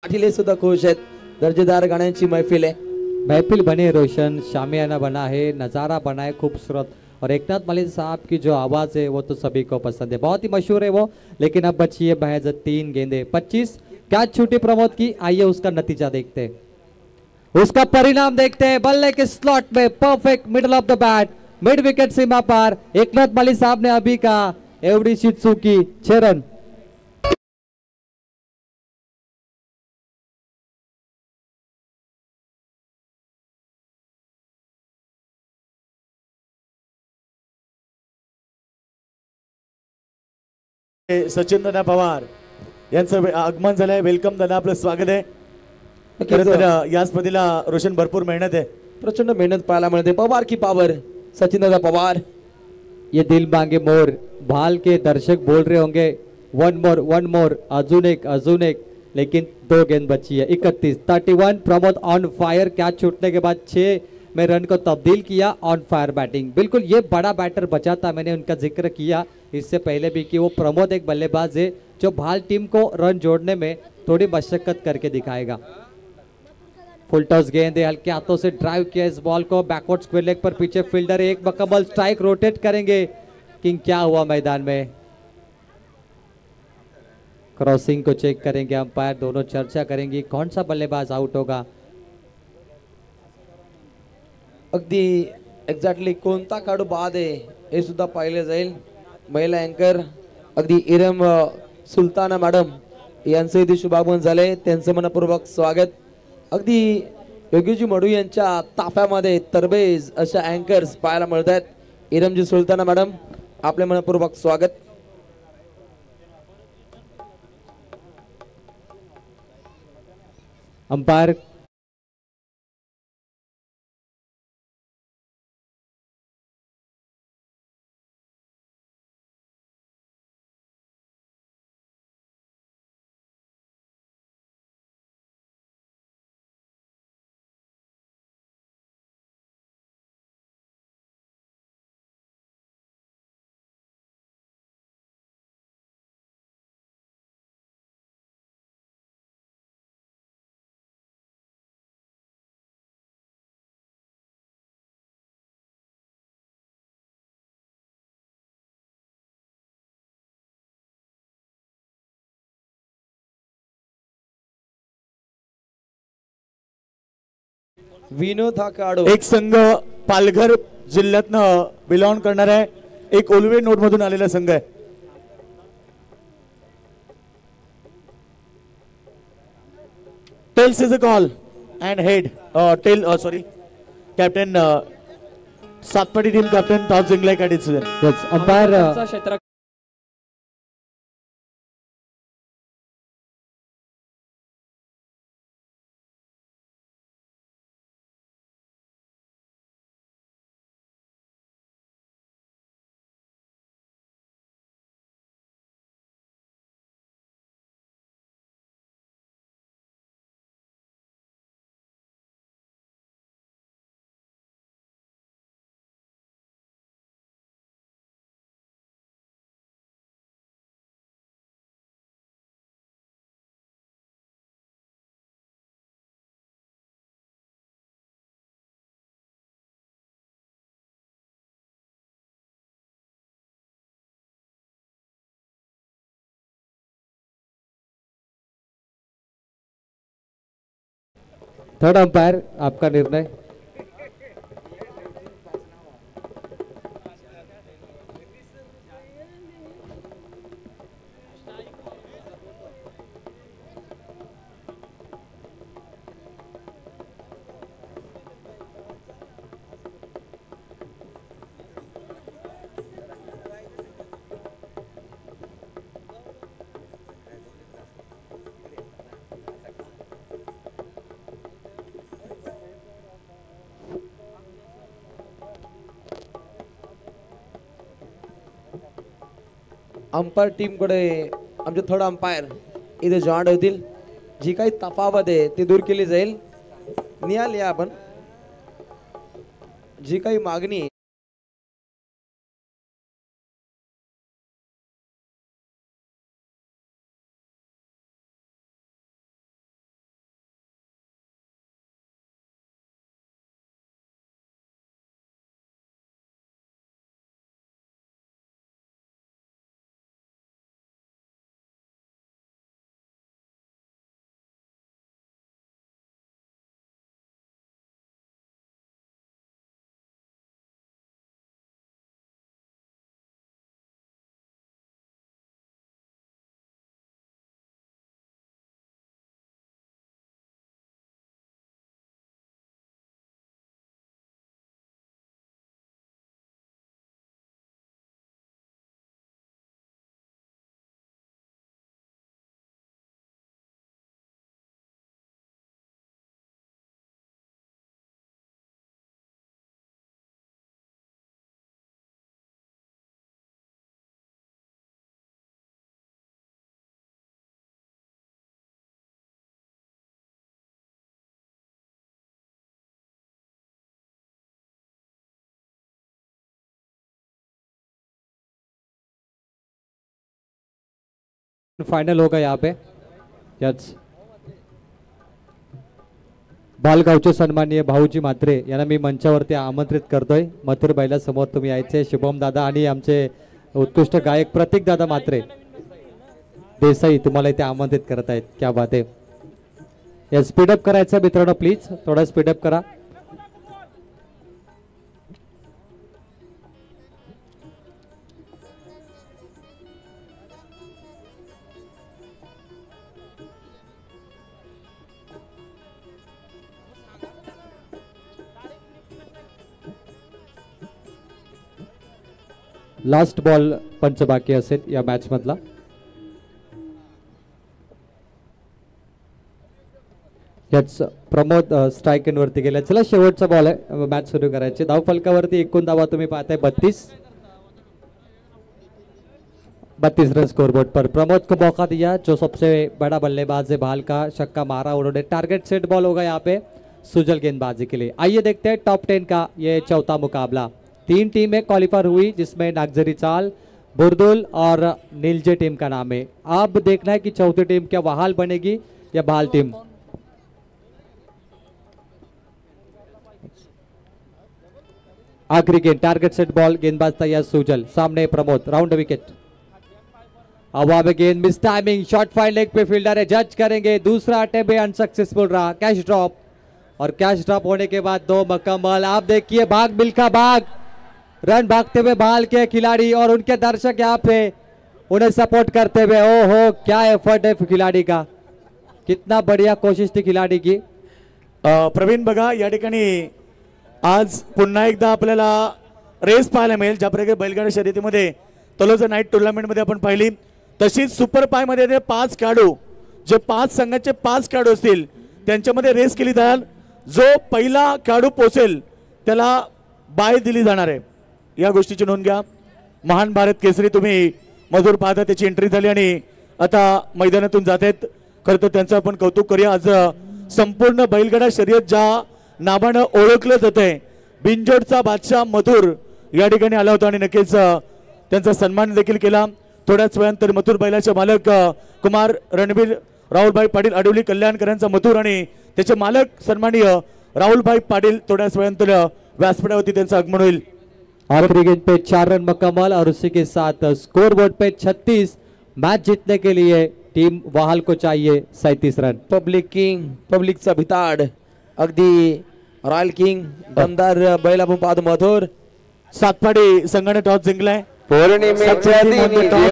[SPEAKER 4] पाटील हे सुद्धा खुश आहेत। दर्जेदार गाण्यांची मैफिल आहे।
[SPEAKER 1] महफिल बने रोशन, शामियाना बना है, नज़ारा बना है खूबसूरत, और एकनाथ मलिक साहब की जो आवाज़ है वो तो सभी को पसंद है, बहुत ही मशहूर है वो। लेकिन अब बची है महज 3 गेंदें, 25। कैच छूटी प्रमोद की, आइए उसका नतीजा देखते हैं, उसका परिणाम देखते हैं। बल्ले के स्लॉट में perfect middle of the bat, mid wicket सीमा पर एकनाथ मलिक साहब ने अभी कहा एवढी शित्सुकी 6 रन।
[SPEAKER 3] सचिन दादा पवार यांचं आगमन झालंय। वेलकम दादा, आपलं स्वागत आहे। खरं तर या स्पर्धेला रोशन भरपूर मेहनत आहे,
[SPEAKER 4] प्रचंड मेहनत पाहायला मिळते। पवार की पावर, सचिन दादा पवार।
[SPEAKER 1] ये दिल मांगे मोर, भाल के दर्शक बोल रहे होंगे वन मोर, अजून एक, लेकिन 2 गेंद बची है। 31 प्रमोद ऑन फायर। कैच छूटने के बाद 6 में रन को तब्दील किया, ऑन फायर बैटिंग। बिल्कुल ये बड़ा बैटर बचा था, मैंने उनका जिक्र किया इससे पहले भी कि वो प्रमोद एक बल्लेबाज है जो भाल टीम को रन जोड़ने में थोड़ी मशक्कत करके दिखाएगा। फुल टॉस गेंद है, हल्के हाथों से ड्राइव किया इस बॉल को, बैकवर्ड स्क्वायर लेग पर पीछे फील्डर एक मुकम्मल स्ट्राइक रोटेट करेंगे। किंग क्या हुआ मैदान में, क्रॉसिंग को चेक करेंगे अंपायर, दोनों चर्चा करेंगे कौन सा बल्लेबाज आउट होगा।
[SPEAKER 4] अगदी एक्झॅक्टली कोणता काढू बाद आहे हे सुद्धा पाहिले जाईल। महिला अँकर अगदी इरम सुलताना मॅडम यांचं इथे शुभागमन झाले, त्यांचं मनपूर्वक स्वागत। अगदी योगीजी मडू यांच्या ताफ्यामध्ये तरबेज अशा अँकर्स पाहायला मिळत आहेत। इरमजी सुलताना मॅडम, आपले मनपूर्वक स्वागत।
[SPEAKER 1] अंपायर
[SPEAKER 4] विनोद हा खेळाडू
[SPEAKER 3] एक संघ पालघर जिल्ह्यातनं बिलॉंग करणार आहे, एक ओलवे नोड मधून आलेला संघ आहे. Tails is a call and head sorry captain Satpati team captain toss जिंकलाय का डिसिजन.
[SPEAKER 1] यस अंपायर
[SPEAKER 2] क्षेत्र
[SPEAKER 1] थर्ड अंपायर आपका निर्णय.
[SPEAKER 4] अंपायर टीम कडे आमचे थर्ड अंपायर इथे जॉईंट होतील. जी काही तफावत आहे ती दूर केली जाईल. निहाल या आपण जी काही मागणी आहे
[SPEAKER 1] फाइनल होगा यहाँ पे. यस बालगावचे सन्माननीय भाऊजी म्हात्रे यांना मी मंचावरती आमंत्रित करतोय. मथुर बैला समोर तुम्ही यायचे. शुभम दादा आणि आमचे उत्कृष्ट गायक प्रतीक दादा म्हात्रे देसाई तुम्हाला इथे आमंत्रित करत आहेत. क्या बात आहे. या स्पीडअप करायचं मित्रांनो, प्लीज थोडा स्पीडअप करा. लास्ट बॉल पंच बाकी असेल या मॅच मधला. याच प्रमोद स्ट्राईक इन वरती गेला. चला शेवटचा बॉल आहे, मॅच सुरू करायची. धाव फलकावरती एकूण धावा तुम्ही पाहताय 32 रन स्कोरबोर्ड पर. प्रमोद को मौका दिया जो सबसे बड़ा बल्लेबाज है बाल का. छक्का मारा उन्होंने. टारगेट सेट बॉल होगा यहाँ पे सुजल गेंदबाजी के लिए. आइए देखते हैं टॉप 10 का ये चौथा मुकाबला. 3 टीमें क्वालिफाई हुई जिसमें नागजरी चाल, बुरदुल और नीलजे टीम का नाम है. अब देखना है कि चौथी टीम क्या वहाल बनेगी या बहाल टीम. आखिरी गेंद टारगेट सेट बॉल. गेंदबाज तैयार सुजल. सामने प्रमोद. Round wicket. हवा में गेंद. Miss timing. Shot fine leg पे फील्डर है. जज करेंगे. दूसरा अटेम्प्ट अनसक्सेसफुल रहा. कैच ड्रॉप और कैच ड्रॉप होने के बाद 2 मुकम्मल। आप देखिए भाग मिल्खा भाग, रन भागते हुए बहाल के खिलाड़ी और उनके दर्शक यहाँ पे उन्हें सपोर्ट करते हुए। ओहो क्या एफर्ट है खिलाड़ी का, कितना बढ़िया कोशिश थी खिलाड़ी की।
[SPEAKER 3] प्रवीण बघा या ठिकाणी आज पुन्हा एकदा आपल्याला रेस पाहायला मिळेल, ज्या प्रकारे बैलगाडा शर्यतीमध्ये तलोजा नाईट टुर्नामेंट मध्ये आपण पाहिली तशीच सुपर पाय मध्ये ते 5 खेळाडू, जे 5 संघाचे 5 खेळाडू असतील त्यांच्यामध्ये रेस केली जाईल। जो पहिला खेळाडू पोहोचेल त्याला बाय दिली जाणार आहे, या गोष्टीची नोंद घ्या। महान भारत केसरी तुम्ही मधुर पाहता त्याची एंट्री झाली आणि आता मैदानातून जात आहेत। खरं तर त्यांचं आपण कौतुक करूया। आज संपूर्ण बैलगाडा शर्यत ज्या नावानं ओळखलं जातंय, बिंजोडचा बादशाह मथुर या ठिकाणी आला होता आणि नक्कीच त्यांचा सन्मान देखील केला। थोड्याच वेळानंतर मथुर बैलाचे मालक कुमार रणवीर राहुलभाई पाटील आडिवली कल्याणकरांचा मथुर आणि त्याचे मालक सन्माननीय राहुलभाई पाटील थोड्याच वेळानंतर व्यासपीठावरती त्यांचं आगमन होईल।
[SPEAKER 1] आखिरी गेंद पे 4 रन मुकम्मल और उसी के साथ स्कोर बोर्ड पे 36। मैच जीतने के लिए टीम वाहल को चाहिए 37 रन।
[SPEAKER 4] पब्लिक किंग, पब्लिकचा भिताड, अगदी रॉयल किंग, दमदार बैल आपण पाहतो मथुर।
[SPEAKER 3] सातपाडी संघाने टॉस जिंकलाय।
[SPEAKER 5] पौर्णिमेच्या दिनी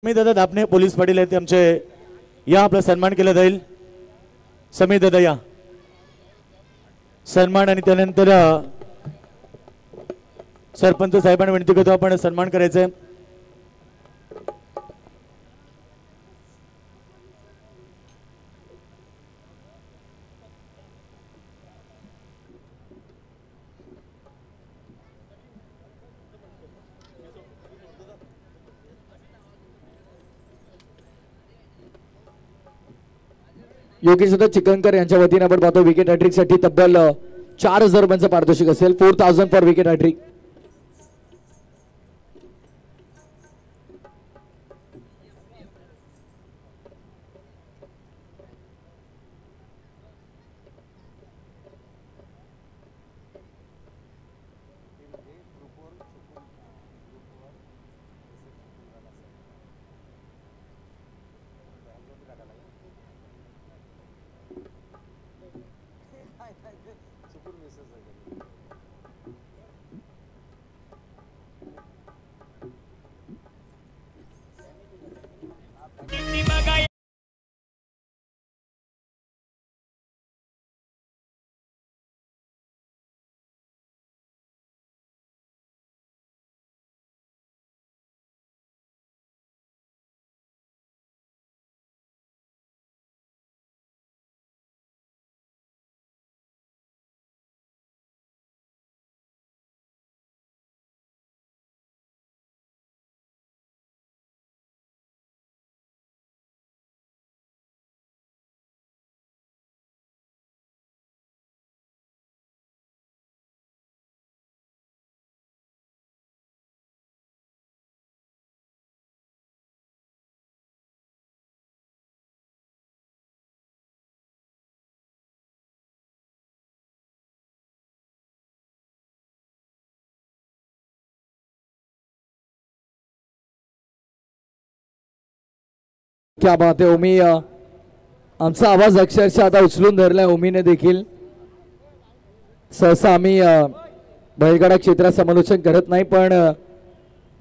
[SPEAKER 3] समीर दादा दापणे पोलीस पाटील आहेत, आमचे या आपला सन्मान केला जाईल। समीर दादा या सन्मान आणि त्यानंतर सरपंच साहेबांना विनंती करतो आपण सन्मान करायचंय।
[SPEAKER 2] योगेश चिकनकर यांच्या वतीने आपण पाहतो विकेट हॅट्रिक साठी तब्बल 4000 रुपयांचं पारितोषिक असेल। 4000 फॉर विकेट हॅट्रिक। क्या बात आहे ओमी, आमचा आवाज अक्षरशः आता उचलून धरलाय ओमीने देखील। सहसा आम्ही बैलगाडा क्षेत्रात समालोचन करत नाही, पण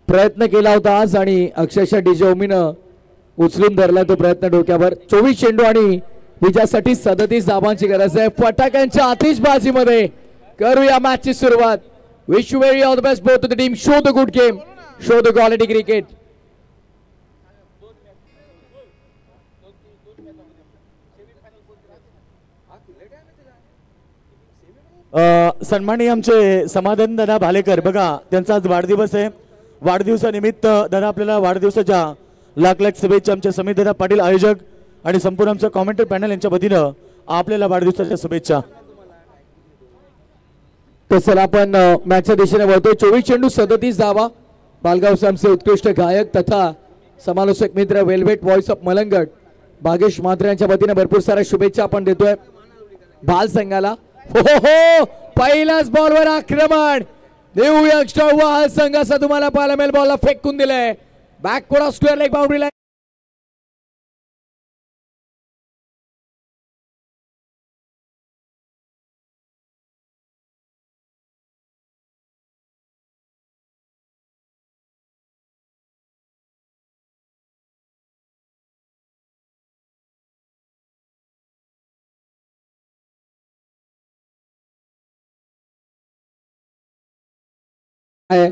[SPEAKER 2] प्रयत्न केला होता आज आणि अक्षरशः डीजे ओमीनं उचलून धरला तो प्रयत्न डोक्यावर. 24 चेंडू आणि विजयासाठी 37 धावांची गरज आहे. फटाक्यांच्या आतिषबाजीमध्ये करूया मॅचची सुरुवात. Wish you very all the best both to the team. Show the good game, show the quality cricket.
[SPEAKER 3] सन्माननीय आमचे समाधान दादा भालेकर, बघा त्यांचा आज वाढदिवस आहे. वाढदिवसानिमित्त दादा आपल्याला वाढदिवसाच्या लाख लाख शुभेच्छा. आमचे समीर दादा पाटील आयोजक आणि संपूर्ण आमचं कॉमेंटरी पॅनल यांच्या वतीनं आपल्याला वाढदिवसाच्या शुभेच्छा.
[SPEAKER 2] तर चला आपण मॅचच्या दिशेने वळतोय. 24 चेंडू 37 धावा. बालगावचे आमचे उत्कृष्ट गायक तथा समालोचक मित्र velvet voice of Malangad Bhagesh Mhatre यांच्या वतीने भरपूर साऱ्या शुभेच्छा आपण देतोय बाल संघाला. हो हो, पहिल्याच बॉलवर आक्रमण देऊ एक्स्ट्रा वाल संघाचा तुम्हाला पाहायला मिळेल. बॉलला फेकून दिलंय backward square leg boundary line. है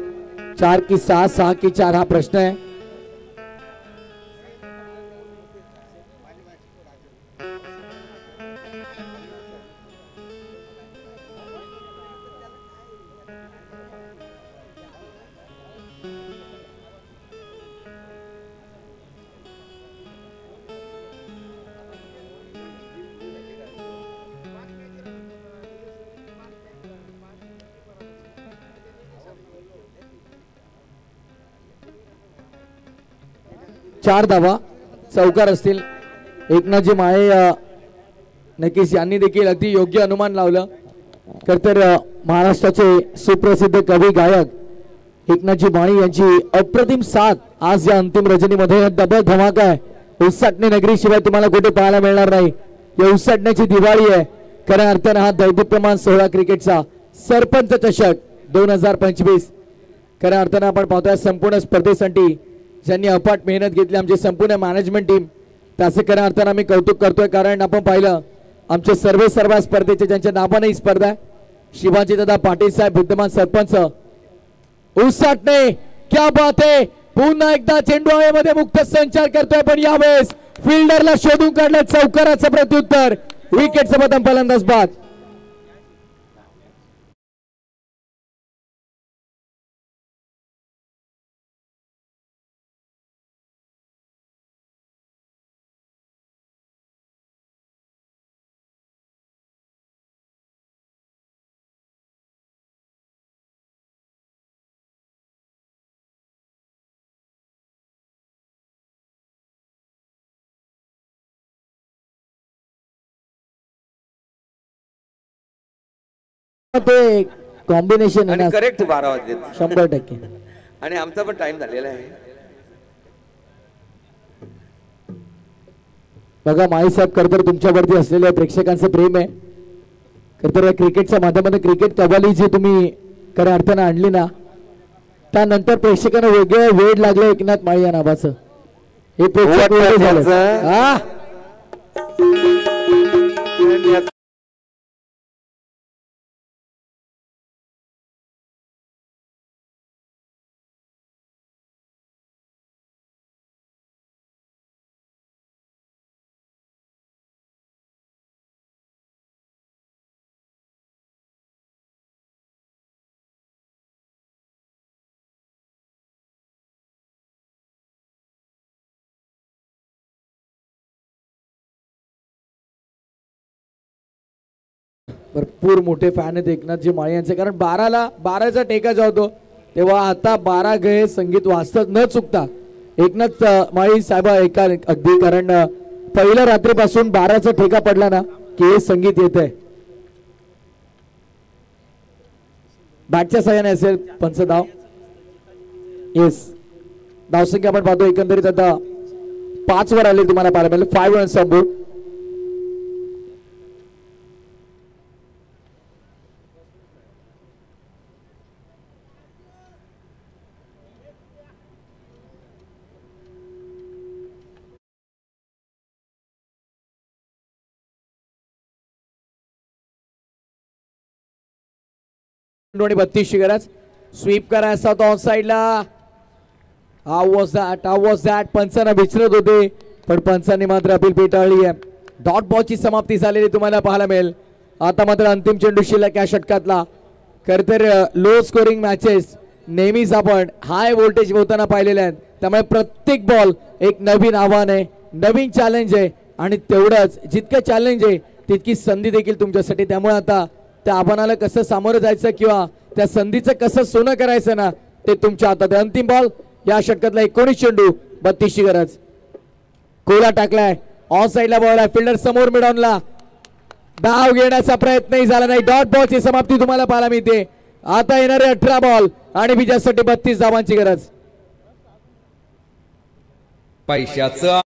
[SPEAKER 2] 4 की 6, 6 की 4 हा प्रश्न आहे. चार धावा चौकार असतील. एकनाथजी माळे नक्कीच यांनी देखील अगदी योग्य अनुमान लावलं. तर महाराष्ट्राचे सुप्रसिद्ध कवी गायक एकनाथजी माळी यांची अप्रतिम साथ आज या अंतिम रजनीमध्ये डबल धमाका आहे. उसाटणे नगरी शिवाय तुम्हाला कुठे पाहायला मिळणार नाही. या उसाटण्याची दिवाळी आहे. खऱ्या अर्थानं हा दैदिप्यमान सोहळा क्रिकेटचा सरपंच चषक 2025 खऱ्या अर्थानं आपण पाहतोय संपूर्ण स्पर्धेसाठी ज्यांनी अफाट मेहनत घेतली आमची संपूर्ण मॅनेजमेंट टीम त्याचे खऱ्या अर्थानं आम्ही कौतुक करतोय. कारण आपण पाहिलं आमचे सर्व स्पर्धेचे ज्यांच्या नावाने ही स्पर्धा आहे शिवाजी दादा पाटील साहेब विद्यमान सरपंच उसाटणे. क्या बात आहे. पुन्हा एकदा चेंडू हवेमध्ये मुक्त संचार करतोय पण यावेळेस फिल्डरला शोधून काढलं चौकाराचं प्रत्युत्तर. विकेटचं प्रथम फलंदाज बाद. ते कॉम्बिनेशन
[SPEAKER 5] आणि करेक्ट 12 वाजले
[SPEAKER 2] 100%.
[SPEAKER 5] आणि आमचा पण टाइम झालेला आहे.
[SPEAKER 2] बघा माई साहेब खरतर तुमच्यावरती असलेल्या प्रेक्षकांचं प्रेम आहे. खरतर या क्रिकेटच्या माध्यमातून क्रिकेट कव्वाली जी तुम्ही खऱ्या अर्थानं आणली ना त्यानंतर प्रेक्षकांना वेगळं वेळ लागलं एकनाथ माळी या नावाचं. हे प्रेक्षक वेगळे झालं. हा भरपूर मोठे फॅन आहेत एकनाथजी माळी यांचे. कारण 12चा टेका जावतो तेव्हा आता 12 गए संगीत वाचतात न चुकता एकनाथ माळी साहेब एका अगदी. कारण पहिल्या रात्रीपासून 12चा ठेका पडला ना की हे संगीत येत आहे. बॅटच्या सहाय्याने असेल पंचधाव. येस धावसंख्या आपण पाहतो एकंदरीत आता 5 वर आले तुम्हाला पाहायला मिळेल. 5 रन्स ऑफ बोर्ड. आणि 32 गरज स्वीप करायचा होता ऑन साइडला. हाऊ वॉज दॅट पंचांना विचारत होते पण पंचांनी मात्र अपील फेटाळली आहे. डॉट बॉलची समाप्ती झालेली तुम्हाला पाहायला मिळेल. आता मात्र अंतिम चेंडू शिल्लक या षटकातला. खरं तर लो स्कोरिंग मॅचेस नेहमीच आपण हाय व्होल्टेज होताना पाहिलेले आहेत. त्यामुळे प्रत्येक बॉल एक नवीन आव्हान आहे, नवीन चॅलेंज आहे आणि तेवढंच जितकं चॅलेंज आहे तितकी संधी देखील तुमच्यासाठी. त्यामुळे आता त्या आव्हानाला कसं सामोरं जायचं किंवा त्या संधीचं कसं सोनं करायचं ना ते तुमच्या हातात आहे. अंतिम बॉल या षटकातला 19 चेंडू 32 गरज. कोला टाकलाय ऑन साइडला बॉल आहे. फिल्डर समोर मिडॉनला धाव घेण्याचा प्रयत्नही झाला नाही. डॉट बॉलची समाप्ती तुम्हाला पाहायला मिळते. आता येणारे 18 बॉल आणि विजयासाठी 32 धावांची गरज.
[SPEAKER 6] पैशाचं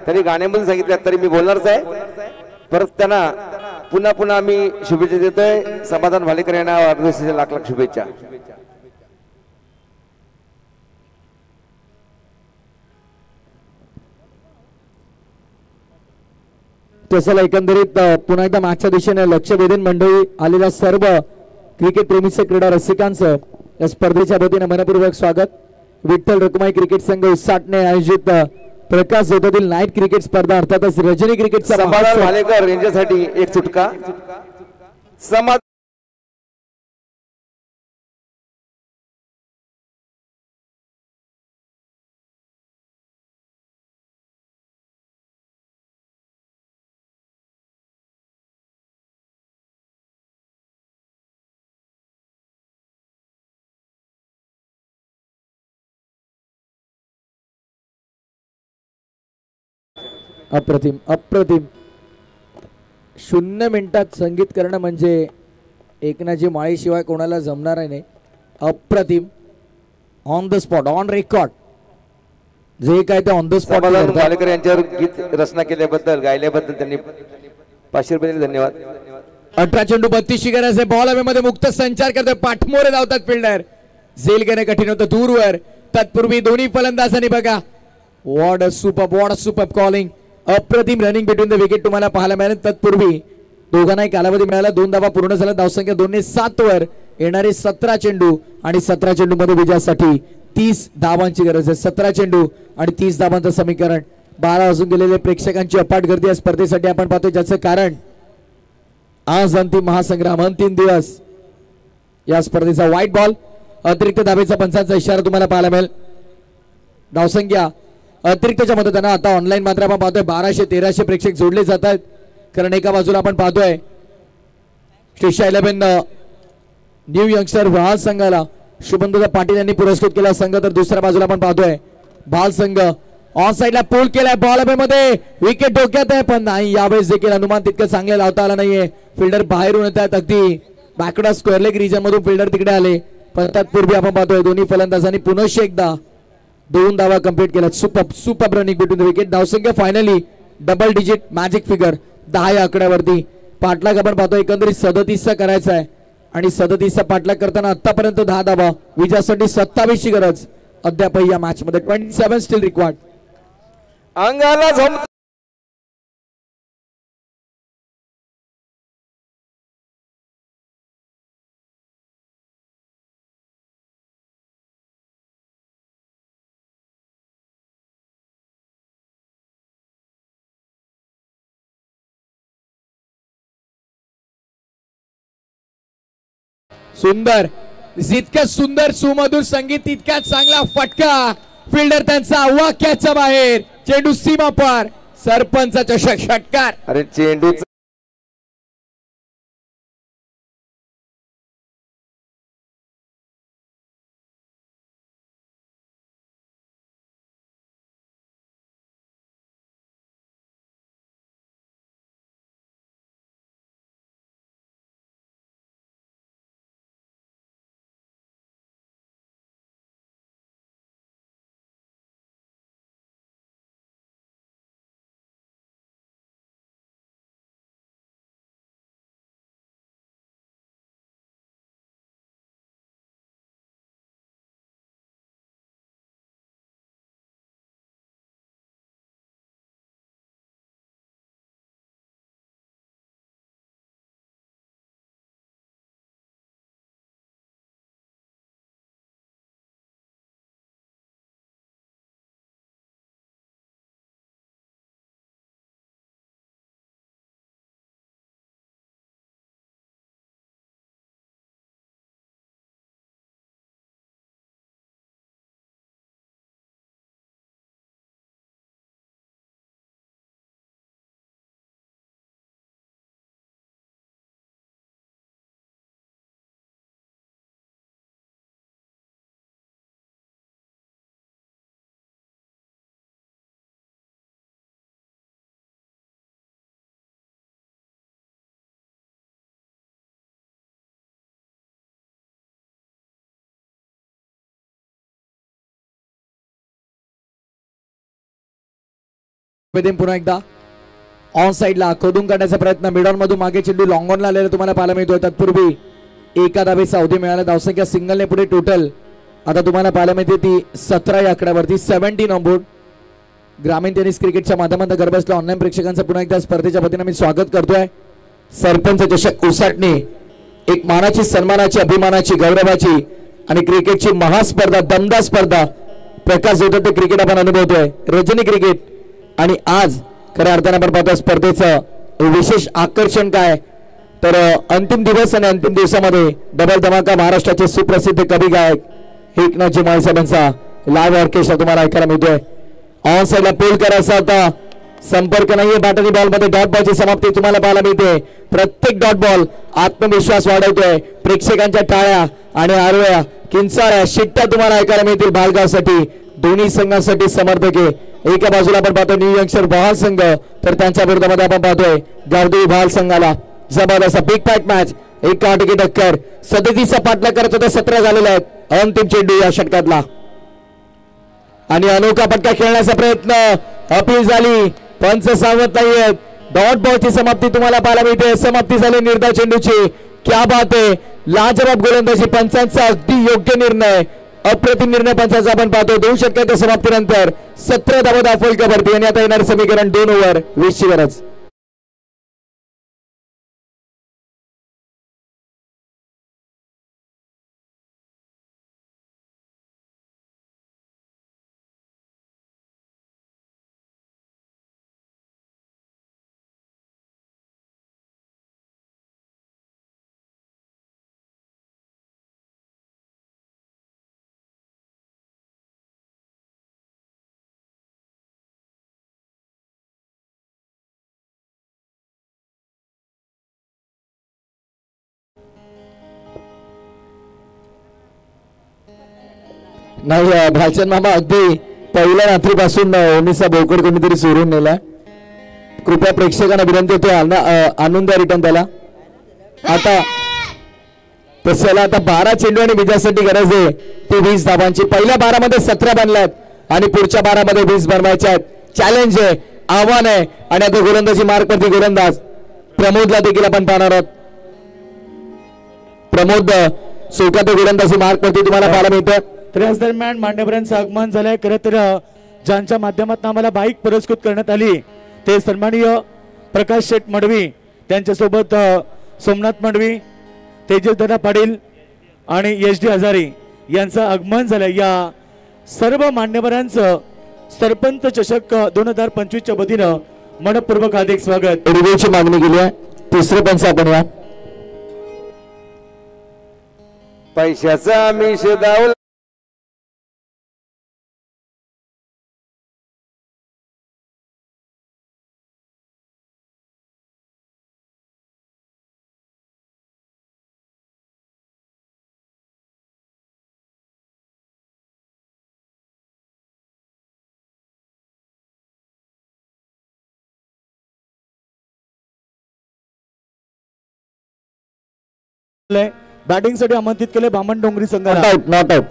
[SPEAKER 5] तरी गाण्यामधून सांगितलं तरी मी बोलणारच आहे. परत त्यांना पुन्हा पुन्हा मी शुभेच्छा देतोय. समाधान भालेकर यांना वाढदिवसाच्या लाख लाख शुभेच्छा.
[SPEAKER 2] तसं एकंदरीत पुन्हा एकदा मागच्या दिशेने लक्ष वेधून मंडळी आलेल्या सर्व क्रिकेट प्रेमीचे क्रीडा रसिकांचं या स्पर्धेच्या वतीने मनपूर्वक स्वागत. विठ्ठल रखुमाई क्रिकेट संघ उसाटने आयोजित प्रकाश जोतातील नाईट क्रिकेट स्पर्धा अर्थातच रजनी क्रिकेटचा
[SPEAKER 5] समाधान भालेकर यांच्यासाठी एक चुटका. समाधान
[SPEAKER 2] अप्रतिम अप्रतिम. 0 मिनिटात संगीत करणं म्हणजे एकनाथजी माळीशिवाय कोणाला जमणार नाही. अप्रतिम. On the spot on record जे काय ते ऑन द स्पॉट.
[SPEAKER 5] समाधान भालेकर यांच्यावर गीत रचना केल्याबद्दल गायल्याबद्दल त्यांनी 500 रुपये दिले. धन्यवाद.
[SPEAKER 2] 18 चेंडू 32 गरज आहे. बॉल हवेमध्ये मुक्त संचार करतोय. पाठमोरे धावतात फिल्डर. झेल घेणे कठीण होतं दूरवर. तत्पूर्वी दोन्ही फलंदाजांनी बघा वॉट अ सुपर कॉलिंग. अप्रतिम रनिंग बिटवीन द विकेट तुम्हाला पाहायला मिळाले. तत्पूर्वी दोघांनाही कालावधी मिळाला. 2 धावा पूर्ण झाला. धावसंख्या 207 वर. येणारे 17 चेंडू आणि 17 चेंडू मध्ये विजयासाठी 30 धावांची गरज आहे. 17 चेंडू आणि 30 धावांचं समीकरण. 12 वाजून गेलेले प्रेक्षकांची अपाट गर्दी या स्पर्धेसाठी आपण पाहतोय. ज्याचं कारण आज अंतिम महासंग्राम, अंतिम दिवस या स्पर्धेचा. व्हाईट बॉल अतिरिक्त धावेचा पंचांचा इशारा तुम्हाला पाहायला मिळेल. धावसंख्या अतिरिक्तच्या मदतीने आता ऑनलाईन मात्र आपण पाहतोय 1200-1300 प्रेक्षक जोडले जात आहेत. कारण एका बाजूला आपण पाहतोय श्रीशा 11 न्यू यंगस्टर भाल संघाला शुभमदादा पाटील यांनी पुरस्कृत केला संघ. तर दुसऱ्या बाजूला आपण पाहतोय भाल संघ ऑन साइडला पूल केलाय. बॉल मध्ये विकेट डोक्यात आहे पण नाही. यावेळेस देखील अनुमान तितकं चांगले लावता आला नाहीये. फिल्डर बाहेरून येत आहेत. अगदी बॅकवर्ड स्क्वेअर लेग रिजन मधून फिल्डर तिकडे आले. पण तत्पूर्वी आपण पाहतोय दोन्ही फलंदाजांनी पुनश्च एकदा 2 धावा कंप्लीट केल्या. Super running between the wicket. धावसंख्या finally double digit magic figure 10 या आकड्यावरती. पाठलाग आपण पाहतोय एकंदरीत 37चा करायचा आहे आणि 37चा पाठलाग करताना आतापर्यंत 10 धावा. विजयासाठी 27 ची गरज अद्याप या मॅच मध्ये. 27 स्टील रिक्वायर्ड.
[SPEAKER 5] अंगाला झोम
[SPEAKER 2] सुंदर. जितकं सुंदर सुमधुर संगीत तितक्याच चांगला फटका. फिल्डर त्यांचा वाक्याच्या बाहेर. चेंडू सीमा पार. सरपंचाचा षटकार.
[SPEAKER 5] अरे चेंडूच
[SPEAKER 2] पुन्हा एकदा ऑन साइडला खोदून काढण्याचा प्रयत्न, मिडॉन मधून मागे चेंडू लॉंग ऑनला आलेला तुम्हाला पाहायला मिळतोय. तत्पूर्वी एका धावेचा अवधी मिळाला. धावसंख्या सिंगलने पुढे टोटल आता तुम्हाला पाहायला मिळते ती 17 या आकड्यावरती 17 ऑन बोर्ड. ग्रामीण टेनिस क्रिकेटच्या माध्यमातून घर बसल्या ऑनलाईन प्रेक्षकांचं पुन्हा एकदा स्पर्धेच्या वतीने मी स्वागत करतोय. सरपंच चषक उसाटणे एक मानाची, सन्मानाची, अभिमानाची, गौरवाची आणि क्रिकेटची महास्पर्धा, दमदार स्पर्धा प्रकाश देवदत्त क्रिकेट आपण अनुभवतोय. रजनी क्रिकेट आणि आज खऱ्या अर्थाने आपण पाहतो स्पर्धेचं विशेष आकर्षण काय तर अंतिम दिवस आणि अंतिम दिवसामध्ये डबल धमाका महाराष्ट्राचे सुप्रसिद्ध कवी गायक एकनाथ जिमाळे साहेबांचा लाईव्ह ऑर्केस्ट्रा तुम्हाला ऐकायला मिळतोय. ऑन साइडला पूल करायचा होता, संपर्क नाहीये. बॅटरी बॉल मध्ये डॉट बॉलची समाप्ती तुम्हाला पाहायला मिळते. प्रत्येक डॉट बॉल आत्मविश्वास वाढवतोय. प्रेक्षकांच्या टाळ्या आणि आरोळ्या, किंचाळ्या, शिट्ट्या तुम्हाला ऐकायला मिळतील. बालगावसाठी दोन्ही संघांसाठी समर्थक आहे. एका बाजूला आपण पाहतो न्यू यंगस्टर बहाल संघ, तर त्यांच्या विरोधामध्ये आपण पाहतोय गावदेवी बहाल संघाला. जबरदस्त बिग फॅट मॅच, एक काटकी टक्कर. 37चा पाठलाग करत होता, 17 झालेले आहेत. अंतिम चेंडू या षटकातला आणि अनोखा पटका खेळण्याचा प्रयत्न, अपील झाली, पंच सांगत नाहीयेत. डॉट बॉलची समाप्ती तुम्हाला पाहायला मिळते. समाप्ती झाली निर्धाव चेंडूची. क्या बात आहे, लाजवाब गोलंदाजी, पंचांचा अगदी योग्य निर्णय, अप्रतिम निर्णय पंचांचा आपण पाहतो. 2 षटकाच्या समाप्तीनंतर 17 धावा दाफोलकावरती आणि आता येणार समीकरण 2 ओव्हर 20 ची गरज. नाही भालचंद मामा, अगदी पहिल्या रात्रीपासून ओमिसा बोकड कोणीतरी चोरून नेला. कृपया प्रेक्षकांना विनंती होते आणून द्या रिटर्न त्याला. आता तसं आता 12 चेंडू आणि विजयासाठी गरज आहे ती 20 धावांची. पहिल्या 12 मध्ये 17 बनल्यात आणि पुढच्या 12 मध्ये 20 बनवायच्या आहेत. चॅलेंज आहे, आव्हान आहे. आणि आता गोलंदाजी मार्गवरती गोलंदाज प्रमोदला देखील आपण पाहणार आहोत. प्रमोद सोकाते गोलंदाजी मार्गवरती तुम्हाला पाहायला मिळतं.
[SPEAKER 3] तर याच दरम्यान मान्यवरांचं आगमन झालंय. खरं तर ज्यांच्या माध्यमातून आम्हाला बाईक पुरस्कृत करण्यात आली ते सन्माननीय प्रकाश शेठ मडवी, त्यांच्यासोबत सोमनाथ मडवी, तेजस दादा पाटील आणि SD हजारे यांचं आगमन झालंय. या सर्व मान्यवरांचं सरपंच चषक 2025 च्या वतीनं मनपूर्वक हार्दिक स्वागत.
[SPEAKER 2] रिव्ह्यूची मागणी केली आहे. तिसरे पंच आपण या
[SPEAKER 5] पैशाचा आम्ही शोधावला.
[SPEAKER 3] बॅटिंग साठी आमंत्रित केले बामण डोंगरी संघाला.
[SPEAKER 2] Not out.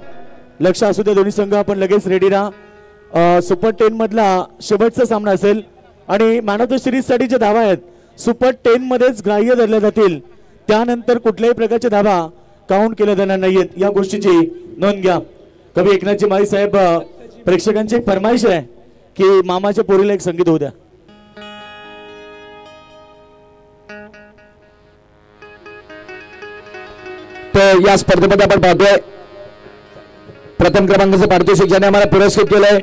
[SPEAKER 3] लक्ष असू दे दोन्ही संघ, आपण लगेच रेडी राहा. सुपर 10 मधला शेवटचा सामना असेल आणि मॅन ऑफ द सिरीज साठी जे धावा आहेत सुपर 10 मध्येच ग्राह्य धरल्या जातील. त्यानंतर कुठल्याही प्रकारच्या धावा काउंट केल्या जाणार नाहीयेत. या गोष्टीची नोंद घ्या. कवी एकनाथजी माळी साहेब, प्रेक्षकांची एक फरमाईश आहे की मामाच्या पोरीला एक संगीत होऊ द्या.
[SPEAKER 2] तर या स्पर्धेमध्ये आपण पाहतोय प्रथम क्रमांकाचं पारितोषिक ज्याने आम्हाला पुरस्कृत केलंय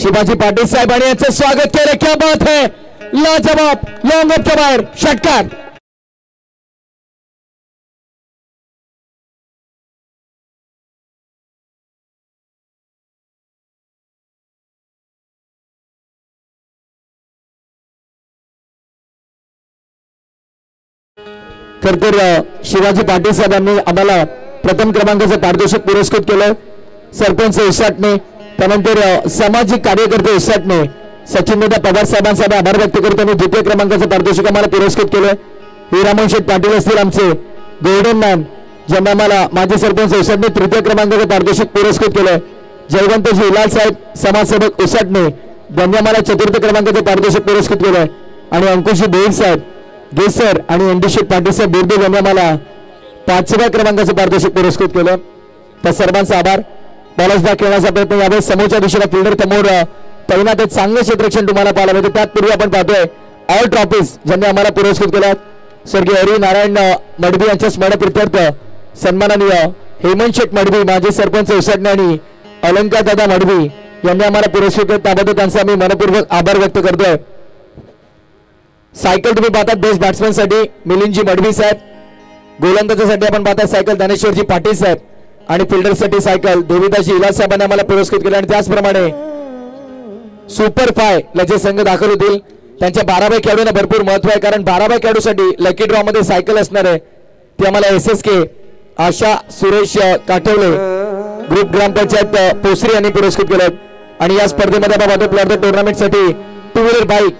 [SPEAKER 2] शिवाजी पाटील साहेब आणि यांचं स्वागत केलं. क्या बात है, लाजवाब, लॉंगच्या बाहेर षटकार. तर शिवाजी पाटील साहेबांनी आम्हाला प्रथम क्रमांकाचं पारितोषिक पुरस्कृत केलं. सरपंच उसाटणे, त्यानंतर सामाजिक कार्यकर्ते उसाटणे सचिनदादा पवार साहेबांचा आभार व्यक्त करतो. आणि द्वितीय क्रमांकाचं पारितोषिक आम्हाला पुरस्कृत केलं हिरामन शेठ पाटील असतील आमचे गोल्डन मॅन, ज्यांना आम्हाला माजी सरपंच उसाटणे तृतीय क्रमांकाचं पारितोषिक पुरस्कृत केलं. जयवंतजी हिलाल साहेब समाजसेवक उसाटणे ज्यांनी आम्हाला चतुर्थ क्रमांकाचे पारितोषिक पुरस्कृत केलंय आणि अंकुशी बेल साहेब गेसर आणि एनडीशी पाटील साहेब बिर्दे यांनी आम्हाला 5व्या क्रमांकाचं पारितोषिक पुरस्कृत केलं. त्या सर्वांचा आभार. बॉलर्स बॅक खेळण्याचा प्रयत्न यावेळेस समोरच्या दिशेला फिल्डर समोर तैनात आहेत. चांगलं क्षेत्ररक्षण तुम्हाला पाहायला मिळतं. त्यापूर्वी आपण पाहतोय ऑल ट्रॉफीज ज्यांनी आम्हाला पुरस्कृत केल्या. स्वर्गीय हरी नारायण मडबी यांच्या स्मरणप्रित्यर्थ सन्माननीय हेमंत शेठ मडबी माजी सरपंच उसडणे आणि अलंकार दादा मडबी यांनी आम्हाला पुरस्कृत केले. त्याबद्दल त्यांचा मी मनपूर्वक आभार व्यक्त करतोय. सायकल तुम्ही पाहतात बेस्ट बॅट्समॅन साठी मिलिंदजी मडवी साहेब, गोलंदाजासाठी आपण पाहतात सायकल ज्ञानेश्वरजी पाटील साहेब आणि फिल्डरसाठी सायकल देविदासजी इलाज साहेबांनी आम्हाला पुरस्कृत केले. आणि त्याचप्रमाणे सुपर 5 ला जे संघ दाखल होतील त्यांच्या 12व्या खेळाडूंना भरपूर महत्व आहे, कारण 12व्या खेळाडूसाठी लकी ड्रॉ मध्ये सायकल असणार आहे. ती आम्हाला SSK आशा सुरेश काठवले ग्रुप ग्रामपंचायत पोसरी यांनी पुरस्कृत केले. आणि या स्पर्धेमध्ये आपण पाहतो प्लेअर द टुर्नामेंटसाठी 2 व्हीलर बाईक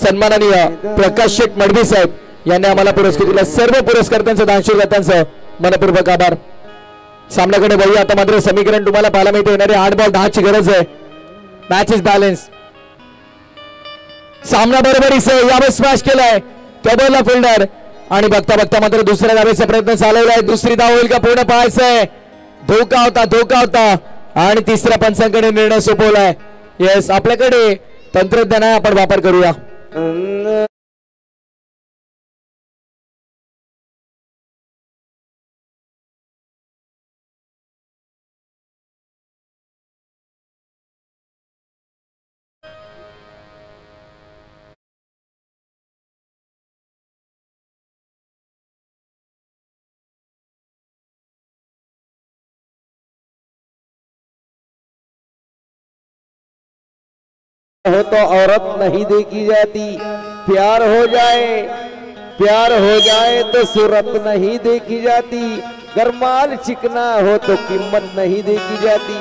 [SPEAKER 2] सन्माननीय प्रकाश शेठ मडवी साहेब यांनी आम्हाला पुरस्कृत केला. सर्व पुरस्कर्त्यांचं दानशूरदात्यांचं मनपूर्वक आभार. सामन्याकडे वळूया आता. मात्र समीकरण तुम्हाला पाहायला मिळते. येणारे 8 बॉल 10 ची गरज आहे. Match is balance. सामना बरोबरीच यावेळी स्मॅश केलाय केबलला फिल्डर आणि बघता बघता मात्र दुसऱ्या धावेचा प्रयत्न चालवला आहे. दुसरी धाव होईल का पूर्ण पाहायचंय. धोका होता आणि तिसऱ्या पंचांकडे निर्णय सोपवलाय. येस आपल्याकडे तंत्रज्ञान आहे, आपण वापर करूया.
[SPEAKER 5] हो तो औरत नहीं देखी जाती, प्यार हो जाए तो सूरत नहीं देखी जाती, गरमाल चिकना हो तो कीमत नहीं देखी जाती.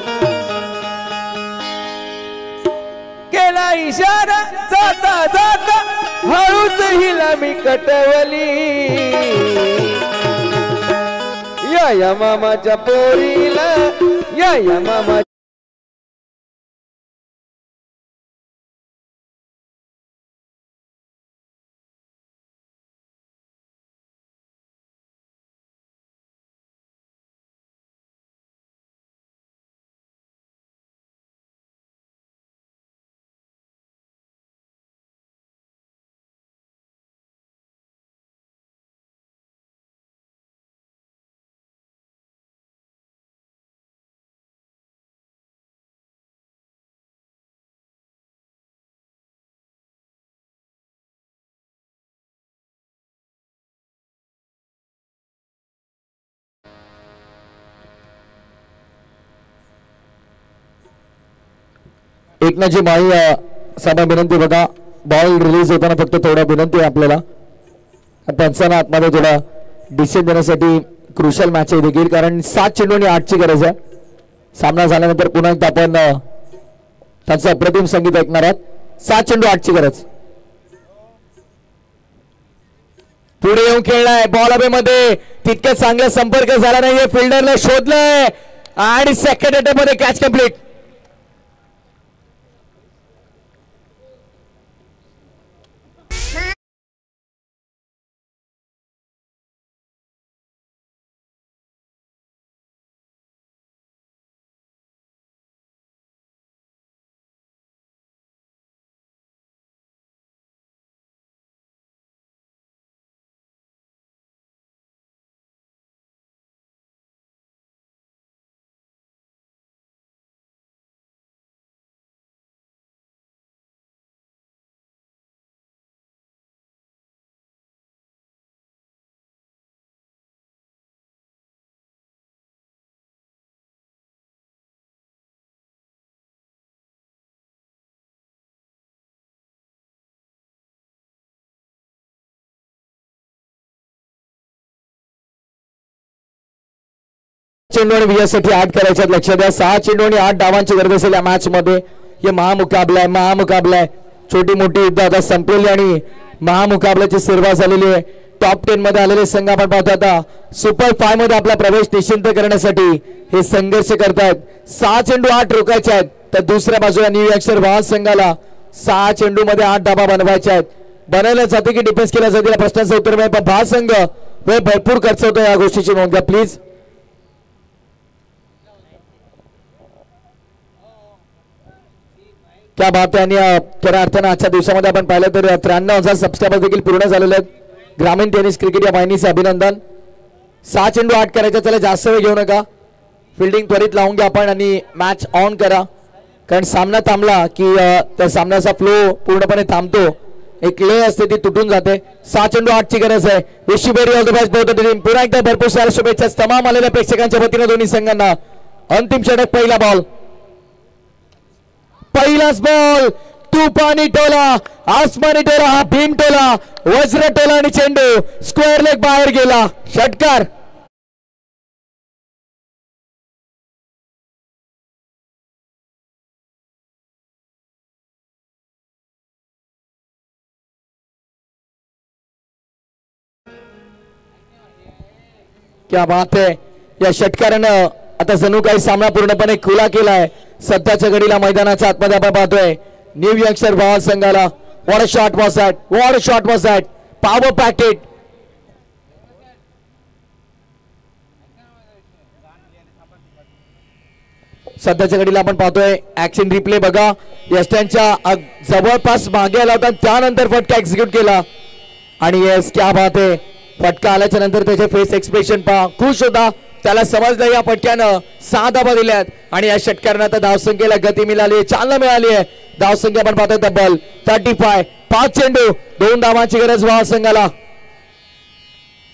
[SPEAKER 5] केला इशारा जाता जाता हळूच हिला मी कटवली. या मामाच्या पोरीला या मामा
[SPEAKER 2] एकनाथजी माळी साधा विनंती. बघा बॉल रिलीज होताना फक्त थोडा विनंती आहे आपल्याला. त्यांचा ना आतमध्ये थोडा डिसिजन देण्यासाठी क्रुशल मॅच आहे देखील, कारण 7 चेंडू आणि 8 ची गरज आहे. सामना झाल्यानंतर पुन्हा एकदा आपण त्यांचं अप्रतिम संगीत ऐकणार आहात. 7 चेंडू 8 ची गरज. पुढे येऊन खेळलाय बॉल हवे मध्ये तितक्या चांगला संपर्क झाला नाहीये. फिल्डरला शोधलंय आणि सेकंड अटेम्प्ट मध्ये कॅच कंप्लीट. चेंडू आणि 20 साठी 8 करायच्यात. लक्षात द्या 6 चेंडू आणि 8 डावांची गरज असेल या मॅच मध्ये. हे महामुकाबला आहे. छोटी मोठी युद्ध आता संपलेली आणि महामुकाबल्याची सुरुवात झालेली आहे. टॉप 10 मध्ये आलेले संघ आपण पाहतो आता सुपर 5 मध्ये आपला प्रवेश निश्चित करण्यासाठी हे संघर्ष करतायत. 6 चेंडू 8 रोखायचे आहेत. तर दुसऱ्या बाजूला न्यू यॉर्कशर वाहन संघाला 6 चेंडू मध्ये 8 धाबा बनवायच्या आहेत. बनवल्या जाते की डिफेन्स केला जाते या प्रश्नाचं उत्तर मिळेल. पण भारसंघ वेळ भरपूर खर्च होतो या गोष्टीची नोंद घ्या प्लीज. क्या बात आहे. आणि खऱ्या अर्थानं आजच्या दिवसामध्ये आपण पाहिलं तर 93,000 सबस्क्रायबर देखील पूर्ण झालेले आहेत. ग्रामीण टेनिस क्रिकेट या वाहिनीचे अभिनंदन. 6 चेंडू 8 करायचा. चला जास्त वेळ घेऊ नका. फिल्डिंग त्वरित लावून घ्या आपण आणि मॅच ऑन करा. कारण सामना थांबला की त्या सामन्याचा फ्लो पूर्णपणे थांबतो. एक ले असते ती तुटून जाते. 6 चेंडू 8 ची गरज आहे. Wish you very all the best both team. पुन्हा एकदा भरपूर साऱ्या शुभेच्छा तमाम आलेल्या प्रेक्षकांच्या वतीने दोन्ही संघांना. अंतिम षटक पहिला बॉल. पहिलाच बॉल. तुफानी टोला, आसमानी टोला, हा भीम टोला, वज्र टोला आणि चेंडू स्क्वेअर लेग बाहेर गेला. षटकार. क्या बात आहे. या षटकारानं आता जणू काही सामना पूर्णपणे खुला केलाय. सध्याच्या घडीला मैदानाच्या आतमध्ये आपण पाहतोय न्यू यंगस्टर भावा संघाला. What a shot was that, what a shot was that. Power packet. सध्याच्या घडीला आपण पाहतोय ऍक्शन रिप्ले बघा. यस्टनच्या जवळपास मागे आला होता त्यानंतर फटका एक्झिक्यूट केला. आणि येस क्या बात आहे. फटका आल्याच्या नंतर त्याचे फेस एक्सप्रेशन पहा. खुश होता. त्याला समजलं या फटक्यानं 6 धाबा दिल्यात आणि या षटकारानं आता धावसंख्येला गती मिळाली, चालना मिळाली आहे. धावसंख्या आपण पाहतोय तब्बल 35. 5 चेंडू 2 धावांची गरज भावा संघाला.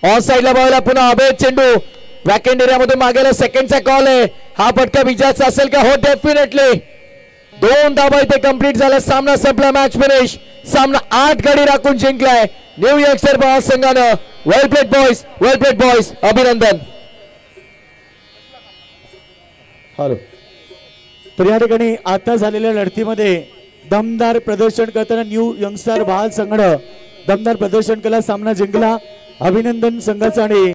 [SPEAKER 2] ऑन साईडला बघायला पुन्हा अभेद चेंडू. वॅकेंड एरियामधून मागेला सेकंडचा कॉल आहे. हा फटका विजयाचा असेल का? हो डेफिनेटली. 2 धाबा इथे कंप्लीट झाला. सामना संपला. Match finish. सामना 8 गडी राखून जिंकलाय न्यू यंगस्टर भावा संघानं. Well played boys, well played boys. अभिनंदन.
[SPEAKER 3] हॅलो. तर या ठिकाणी आता झालेल्या लढतीमध्ये दमदार प्रदर्शन करताना न्यू यंगस्टर बहाल संघानं दमदार प्रदर्शन केला. सामना जिंकला. अभिनंदन संघाचा. आणि